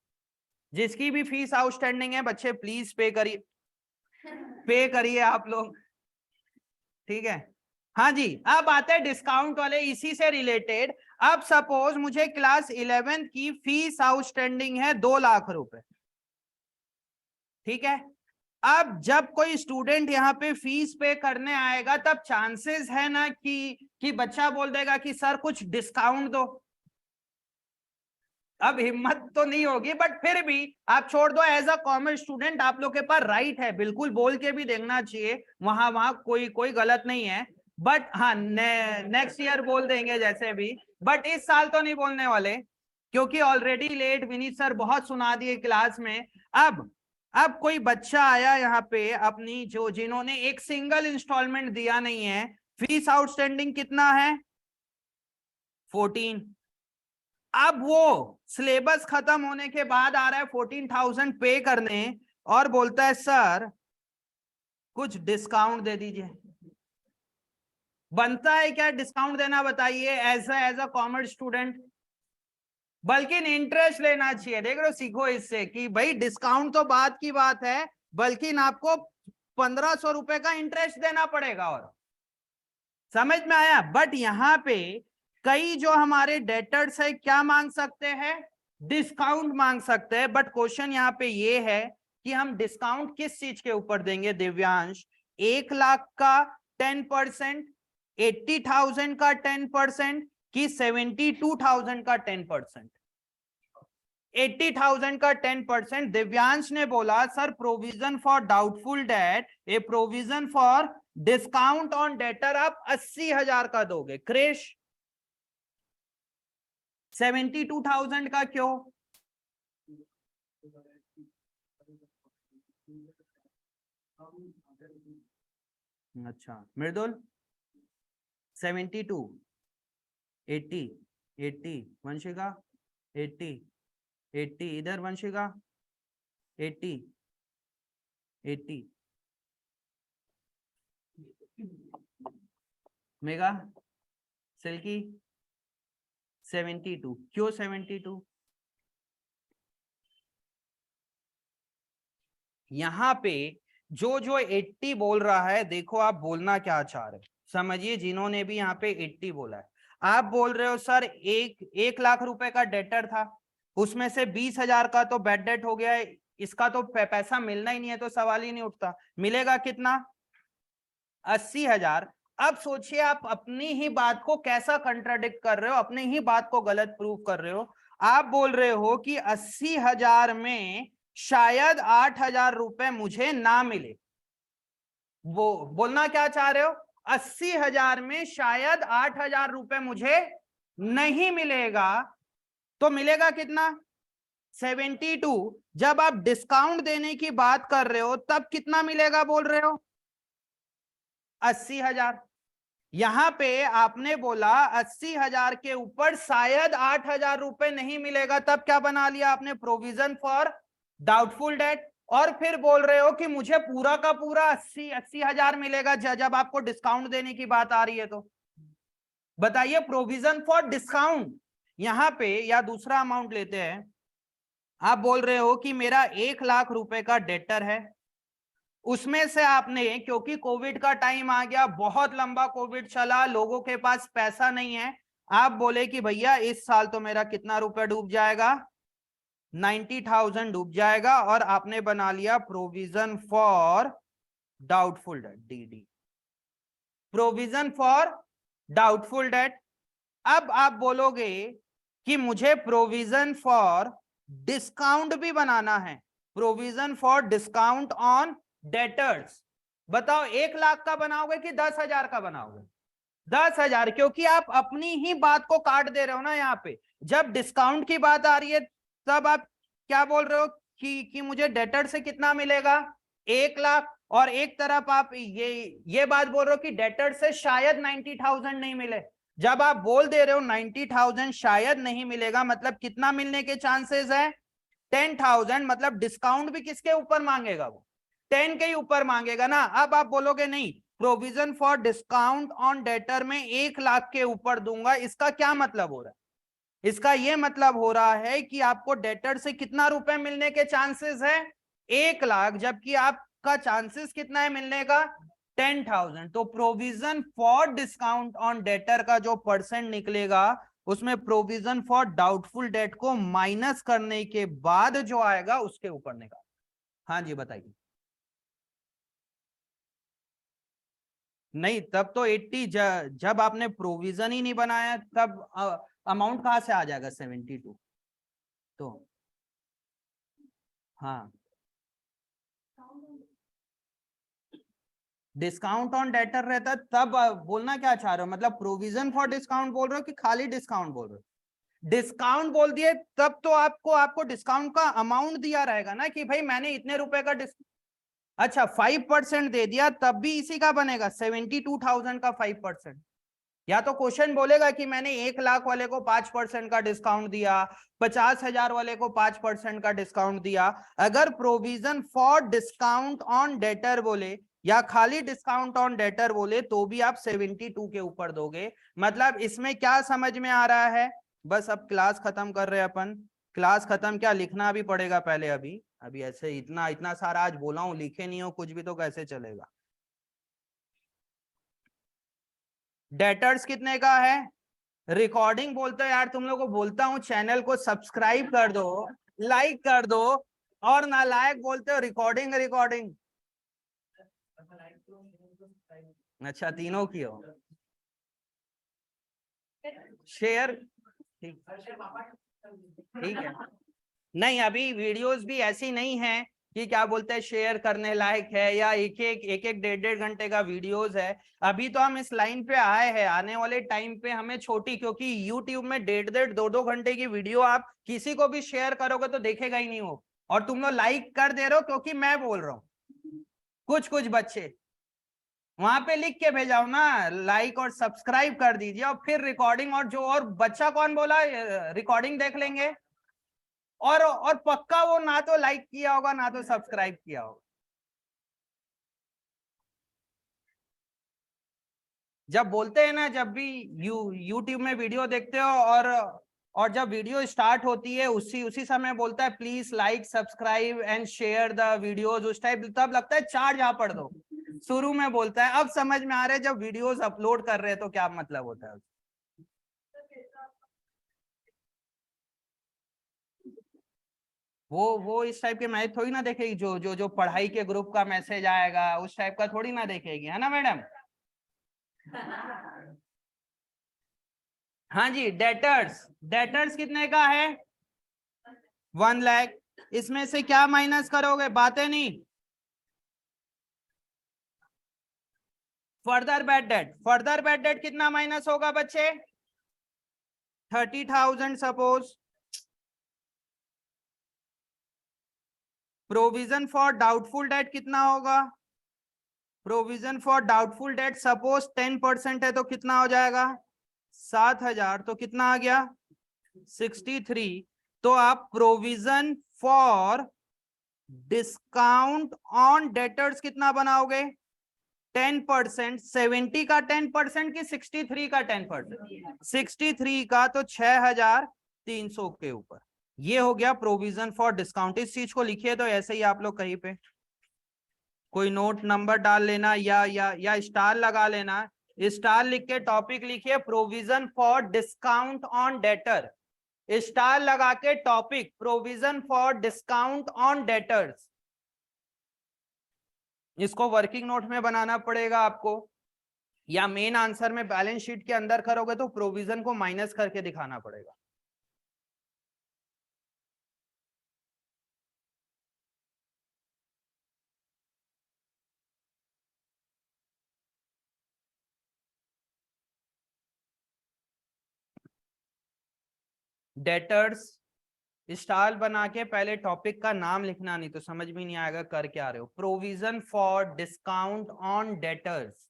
Speaker 1: जिसकी भी फीस आउटस्टैंडिंग है बच्चे प्लीज पे करिए, पे करिए आप लोग। ठीक है? हाँ जी। अब आते हैं डिस्काउंट वाले, इसी से रिलेटेड। अब सपोज मुझे क्लास 11th की फीस आउटस्टैंडिंग है 2 लाख रुपए। ठीक है? अब जब कोई स्टूडेंट यहाँ पे फीस पे करने आएगा, तब चांसेस है ना कि बच्चा बोल देगा कि सर कुछ डिस्काउंट दो। अब हिम्मत तो नहीं होगी, बट फिर भी आप छोड़ दो। एज अ कॉमर्स स्टूडेंट आप लोग के पास राइट है, बिल्कुल बोल के भी देखना चाहिए। वहां वहां कोई कोई गलत नहीं है। बट हाँ, नेक्स्ट ईयर बोल देंगे जैसे भी, बट इस साल तो नहीं बोलने वाले, क्योंकि ऑलरेडी लेट विनीत सर बहुत सुना दिए क्लास में। अब कोई बच्चा आया यहाँ पे अपनी, जो जिन्होंने एक सिंगल इंस्टॉलमेंट दिया नहीं है, फीस आउटस्टैंडिंग कितना है? 14। अब वो सिलेबस खत्म होने के बाद आ रहा है 14,000 पे करने। और बोलता है सर कुछ डिस्काउंट दे दीजिए। बनता है क्या डिस्काउंट देना, बताइए, एज अ कॉमर्स स्टूडेंट? बल्कि इंटरेस्ट लेना चाहिए। देख रहे हो, सीखो इससे कि भाई डिस्काउंट तो बात की बात है, बल्कि आपको 1500 रुपए का इंटरेस्ट देना पड़ेगा। और समझ में आया? बट यहां पे कई जो हमारे डेटर्स है क्या मांग सकते हैं, डिस्काउंट मांग सकते हैं। बट क्वेश्चन यहाँ पे ये है कि हम डिस्काउंट किस चीज के ऊपर देंगे दिव्यांश? 1 लाख का 10%, 80,000 का 10%, कि 72,000 का 10%? 80,000 का 10%। दिव्यांश ने बोला sir provision for doubtful date, A provision for discount on debtor आप 80,000 का दोगे। क्रेश 72,000 का क्यों? अच्छा मृदुल 72, 80, 80 वंशिका 80, 80 इधर वंशिका 80, 80 मेगा सिल्की 72। क्यों 72? यहां पे जो 80 बोल रहा है, देखो आप बोलना क्या चाह रहे, समझिए। जिन्होंने भी यहाँ पे 80 बोला है, आप बोल रहे हो सर 1 लाख रुपए का डेटर था, उसमें से 20,000 का तो बैड डेट हो गया है, इसका तो पैसा मिलना ही नहीं है, तो सवाल ही नहीं उठता। मिलेगा कितना? 80,000। अब सोचिए आप अपनी ही बात को कैसा कंट्राडिक्ट कर रहे हो, अपनी ही बात को गलत प्रूव कर रहे हो। आप बोल रहे हो कि 80,000 में शायद 8,000 रुपए मुझे ना मिले। वो बोलना क्या चाह रहे हो? 80,000 में शायद 8,000 रुपए मुझे नहीं मिलेगा, तो मिलेगा कितना? 72। जब आप डिस्काउंट देने की बात कर रहे हो तब कितना मिलेगा बोल रहे हो? 80,000। यहां पे आपने बोला 80,000 के ऊपर शायद 8,000 रुपए नहीं मिलेगा, तब क्या बना लिया आपने? Provision for doubtful date. और फिर बोल रहे हो कि मुझे पूरा का पूरा 80,000 मिलेगा जब आपको डिस्काउंट देने की बात आ रही है। तो बताइए प्रोविजन फॉर डिस्काउंट यहां पे, या दूसरा अमाउंट लेते हैं, आप बोल रहे हो कि मेरा 1 लाख रुपए का डेटर है, उसमें से आपने, क्योंकि कोविड का टाइम आ गया, बहुत लंबा कोविड चला, लोगों के पास पैसा नहीं है, आप बोले कि भैया इस साल तो मेरा कितना रुपए डूब जाएगा? 90,000 डूब जाएगा। और आपने बना लिया provision for doubtful date, DD, provision for doubtful date. अब आप बोलोगे कि मुझे प्रोविजन फॉर डिस्काउंट भी बनाना है, provision for discount on debtors. बताओ 1 लाख का बनाओगे कि 10,000 का बनाओगे? 10,000, क्योंकि आप अपनी ही बात को काट दे रहे हो ना। यहाँ पे जब डिस्काउंट की बात आ रही है तब आप क्या बोल रहे हो कि मुझे डेटर से कितना मिलेगा? 1 लाख। और एक तरफ आप ये बात बोल रहे हो कि डेटर से शायद 90,000 नहीं मिले। जब आप बोल दे रहे हो 90,000 शायद नहीं मिलेगा, मतलब कितना मिलने के चांसेस है? 10,000। मतलब डिस्काउंट भी किसके ऊपर मांगेगा? वो 10 के ही ऊपर मांगेगा ना। अब आप बोलोगे नहीं, provision for discount on debtor में 1 लाख के ऊपर दूंगा। इसका क्या मतलब हो रहा है? इसका यह मतलब हो रहा है कि आपको डेटर से कितना रुपए मिलने के चांसेस है? 1 लाख। जबकि आपका चांसेस कितना है मिलने का? 10,000। तो provision for discount on debtor का जो परसेंट निकलेगा, उसमें प्रोविजन फॉर डाउटफुल डेट को माइनस करने के बाद जो आएगा उसके ऊपर निकाल। हाँ जी बताइए। नहीं, तब तो 80, जब आपने प्रोविजन ही नहीं बनाया तब अमाउंट कहां से आ जाएगा 72? तो हाँ, डिस्काउंट ऑन डेटर रहता तब बोलना क्या चाह रहे हो? मतलब प्रोविजन फॉर डिस्काउंट बोल रहे हो कि खाली डिस्काउंट बोल रहे हो? डिस्काउंट बोल दिए तब तो आपको डिस्काउंट का अमाउंट दिया रहेगा ना, कि भाई मैंने इतने रुपए का अच्छा 5% दे दिया, तब भी इसी का बनेगा 72,000 का 5%। या तो क्वेश्चन बोलेगा कि मैंने 1 लाख वाले को 5% का डिस्काउंट दिया, 50,000 वाले को 5% का डिस्काउंट दिया। अगर provision for discount on debtor बोले या खाली डिस्काउंट ऑन डेटर बोले तो भी आप 72 के ऊपर दोगे। मतलब इसमें क्या समझ में आ रहा है? बस अब क्लास खत्म कर रहे हैं अपन। क्लास खत्म क्या, लिखना भी पड़ेगा पहले। अभी अभी ऐसे इतना इतना सारा आज बोला हूं, लिखे नहीं हो कुछ भी तो कैसे चलेगा। डेटर्स कितने का है? रिकॉर्डिंग बोलते हो यार, तुम लोगों को बोलता हूँ चैनल को सब्सक्राइब कर दो, लाइक कर दो, और नालायक बोलते हो रिकॉर्डिंग रिकॉर्डिंग। अच्छा तीनों की हो, शेयर ठीक ठीक है। नहीं अभी वीडियोस भी ऐसी नहीं है कि क्या बोलते हैं शेयर करने लायक है, या एक एक 1.5 घंटे का वीडियोस है। अभी तो हम इस लाइन पे आए हैं, आने वाले टाइम पे हमें छोटी, क्योंकि यूट्यूब में 1.5 2 घंटे की वीडियो आप किसी को भी शेयर करोगे तो देखेगा ही नहीं वो। और तुम लोग लाइक कर दे रहे हो क्योंकि मैं बोल रहा हूँ। कुछ कुछ बच्चे वहां पे लिख के भेजाओ ना, लाइक और सब्सक्राइब कर दीजिए, और फिर रिकॉर्डिंग, और जो और बच्चा कौन बोला रिकॉर्डिंग देख लेंगे। और पक्का वो ना तो लाइक किया होगा ना तो सब्सक्राइब किया होगा। जब बोलते हैं ना, जब भी यूट्यूब में वीडियो देखते हो और जब वीडियो स्टार्ट होती है उसी उसी समय बोलता है please like subscribe and share the videos, उस टाइप तब लगता है चार जहां पढ़ दो। शुरू में बोलता है, अब समझ में आ रहा है जब वीडियोस अपलोड कर रहे हैं तो क्या मतलब होता है। वो इस टाइप के मैसेज थोड़ी ना देखेगी, जो पढ़ाई के ग्रुप का मैसेज आएगा उस टाइप का थोड़ी ना देखेगी, है ना मैडम। हाँ जी, डेटर्स, डेटर्स कितने का है? 1 लाख। इसमें से क्या माइनस करोगे, बातें नहीं। Further bad debt, further bad debt कितना माइनस होगा बच्चे? 30,000 suppose. Provision for doubtful date कितना होगा? Provision for doubtful date suppose 10% है तो कितना हो जाएगा? 7,000। तो कितना आ गया? 63। तो आप provision for discount on debtors कितना बनाओगे? 10%। 70 का 10% कि 63 का 10%? 63 का, तो 6,300 के ऊपर। ये हो गया प्रोविजन फॉर डिस्काउंट। इस चीज को लिखिए तो ऐसे ही आप लोग कहीं पे कोई नोट नंबर डाल लेना या स्टार लगा लेना। स्टार लिख के टॉपिक लिखिए provision for discount on debtor, star लगा के topic provision for discount on debtors. इसको वर्किंग नोट में बनाना पड़ेगा आपको, या मेन आंसर में बैलेंस शीट के अंदर करोगे तो प्रोविजन को माइनस करके दिखाना पड़ेगा। डेटर्स स्टार बना के पहले टॉपिक का नाम लिखना, नहीं तो समझ में नहीं आएगा कर क्या रहे हो। Provision for discount on debtors.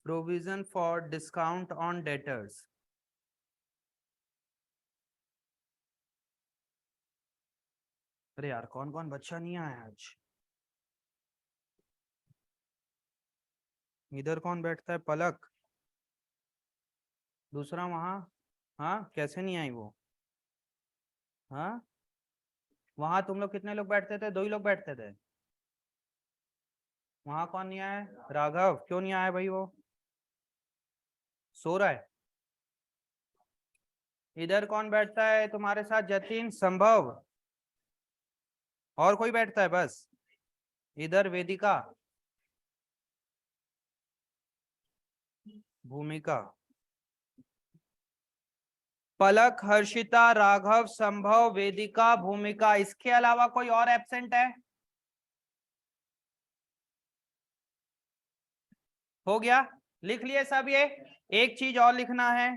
Speaker 1: Provision for discount on debtors. अरे यार कौन कौन बच्चा नहीं आया आज? इधर कौन बैठता है, पलक? दूसरा वहां, हाँ कैसे नहीं आई वो? हाँ वहां तुम लोग कितने लोग बैठते थे? 2 ही लोग बैठते थे। वहां कौन नहीं आया? राघव क्यों नहीं आया भाई? वो सो रहा है। इधर कौन बैठता है तुम्हारे साथ? जतिन, संभव, और कोई बैठता है बस? इधर वेदिका, भूमिका, पलक, हर्षिता, राघव, संभव, वेदिका, भूमिका। इसके अलावा कोई और एब्सेंट है? हो गया। लिख लिए सब? ये एक चीज और लिखना है,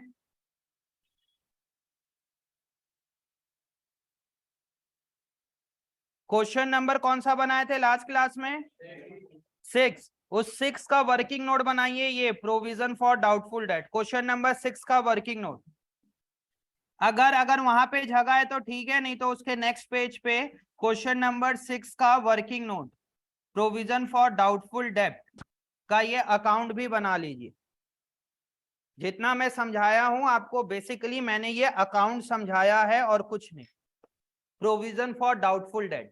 Speaker 1: क्वेश्चन नंबर कौन सा बनाए थे लास्ट क्लास में? 6। उस 6 का वर्किंग नोट बनाइए, ये provision for doubtful date, question number 6 का वर्किंग नोट। अगर अगर वहां पे जगह है तो ठीक है, नहीं तो उसके नेक्स्ट पेज पे क्वेश्चन नंबर 6 का working note, provision for doubtful date का ये अकाउंट भी बना लीजिए। जितना मैं समझाया हूं आपको, बेसिकली मैंने ये अकाउंट समझाया है और कुछ नहीं। प्रोविजन फॉर डाउटफुल डेट,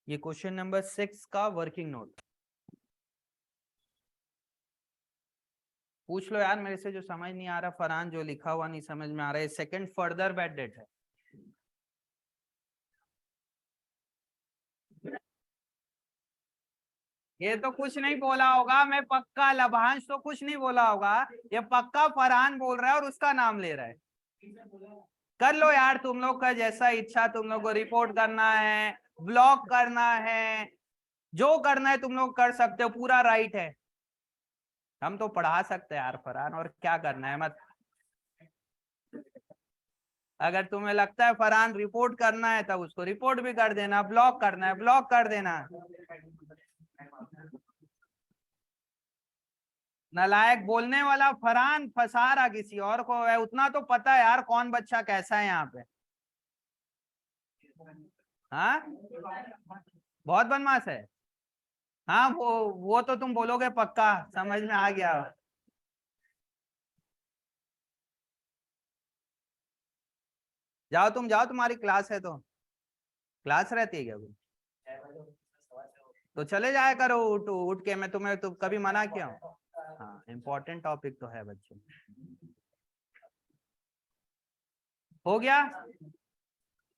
Speaker 1: ये क्वेश्चन नंबर 6 का वर्किंग नोट। पूछ लो यार मेरे से, जो समझ नहीं आ रहा फरहान, जो लिखा हुआ नहीं समझ में आ रहा है। सेकंड फर्दर बैड डेट है। ये तो कुछ नहीं बोला होगा, मैं पक्का, लभांश तो कुछ नहीं बोला होगा, ये पक्का फरहान बोल रहा है और उसका नाम ले रहा है। कर लो यार, तुम लोग का जैसा इच्छा, तुम लोग को रिपोर्ट करना है, ब्लॉक करना है, जो करना है तुम लोग कर सकते हो, पूरा राइट है। हम तो पढ़ा सकते हैं यार फरहान, और क्या करना है मत। अगर तुम्हें लगता है फरहान रिपोर्ट करना है तब उसको रिपोर्ट भी कर देना, ब्लॉक करना है ब्लॉक कर देना। नालायक बोलने वाला फरहान फंसा रहा किसी और को है, उतना तो पता है यार कौन बच्चा कैसा है यहाँ पे। हाँ, बहुत बदमाश है। हाँ, वो तो तुम बोलोगे पक्का, समझ में आ गया। जाओ तुम जाओ, तुम्हारी क्लास है तो। क्लास रहती है क्या कोई? तो चले जाया करो उठ उठ के, मैं तुम्हें तो कभी मना किया हूँ? हाँ, इम्पोर्टेंट टॉपिक तो है बच्चों। हो गया,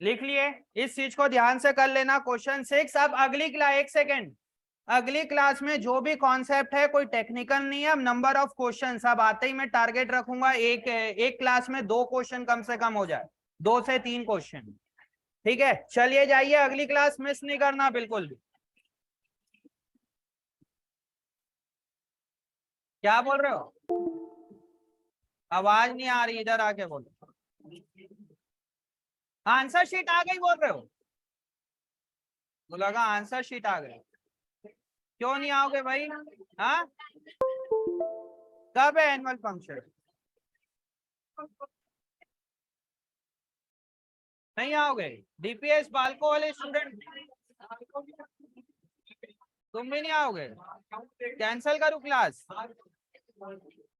Speaker 1: लिख लिए। इस चीज को ध्यान से कर लेना, क्वेश्चन 6। अब अगली क्लास, एक सेकेंड, अगली क्लास में जो भी कॉन्सेप्ट है कोई टेक्निकल नहीं है। अब नंबर ऑफ क्वेश्चन सब आते ही मैं टारगेट रखूंगा, एक एक क्लास में 2 क्वेश्चन कम से कम हो जाए, 2 से 3 क्वेश्चन। ठीक है, चलिए जाइए, अगली क्लास मिस नहीं करना बिल्कुल भी। क्या बोल रहे हो? आवाज नहीं आ रही, इधर आके बोलो। आंसर शीट आ गई बोल रहे हो? तो लगा आंसर शीट आ गई। क्यों नहीं आओगे भाई? हाँ, कब है एनुअल फंक्शन? नहीं आओगे? डीपीएस बालको वाले स्टूडेंट तुम भी नहीं आओगे? कैंसिल करूं क्लास?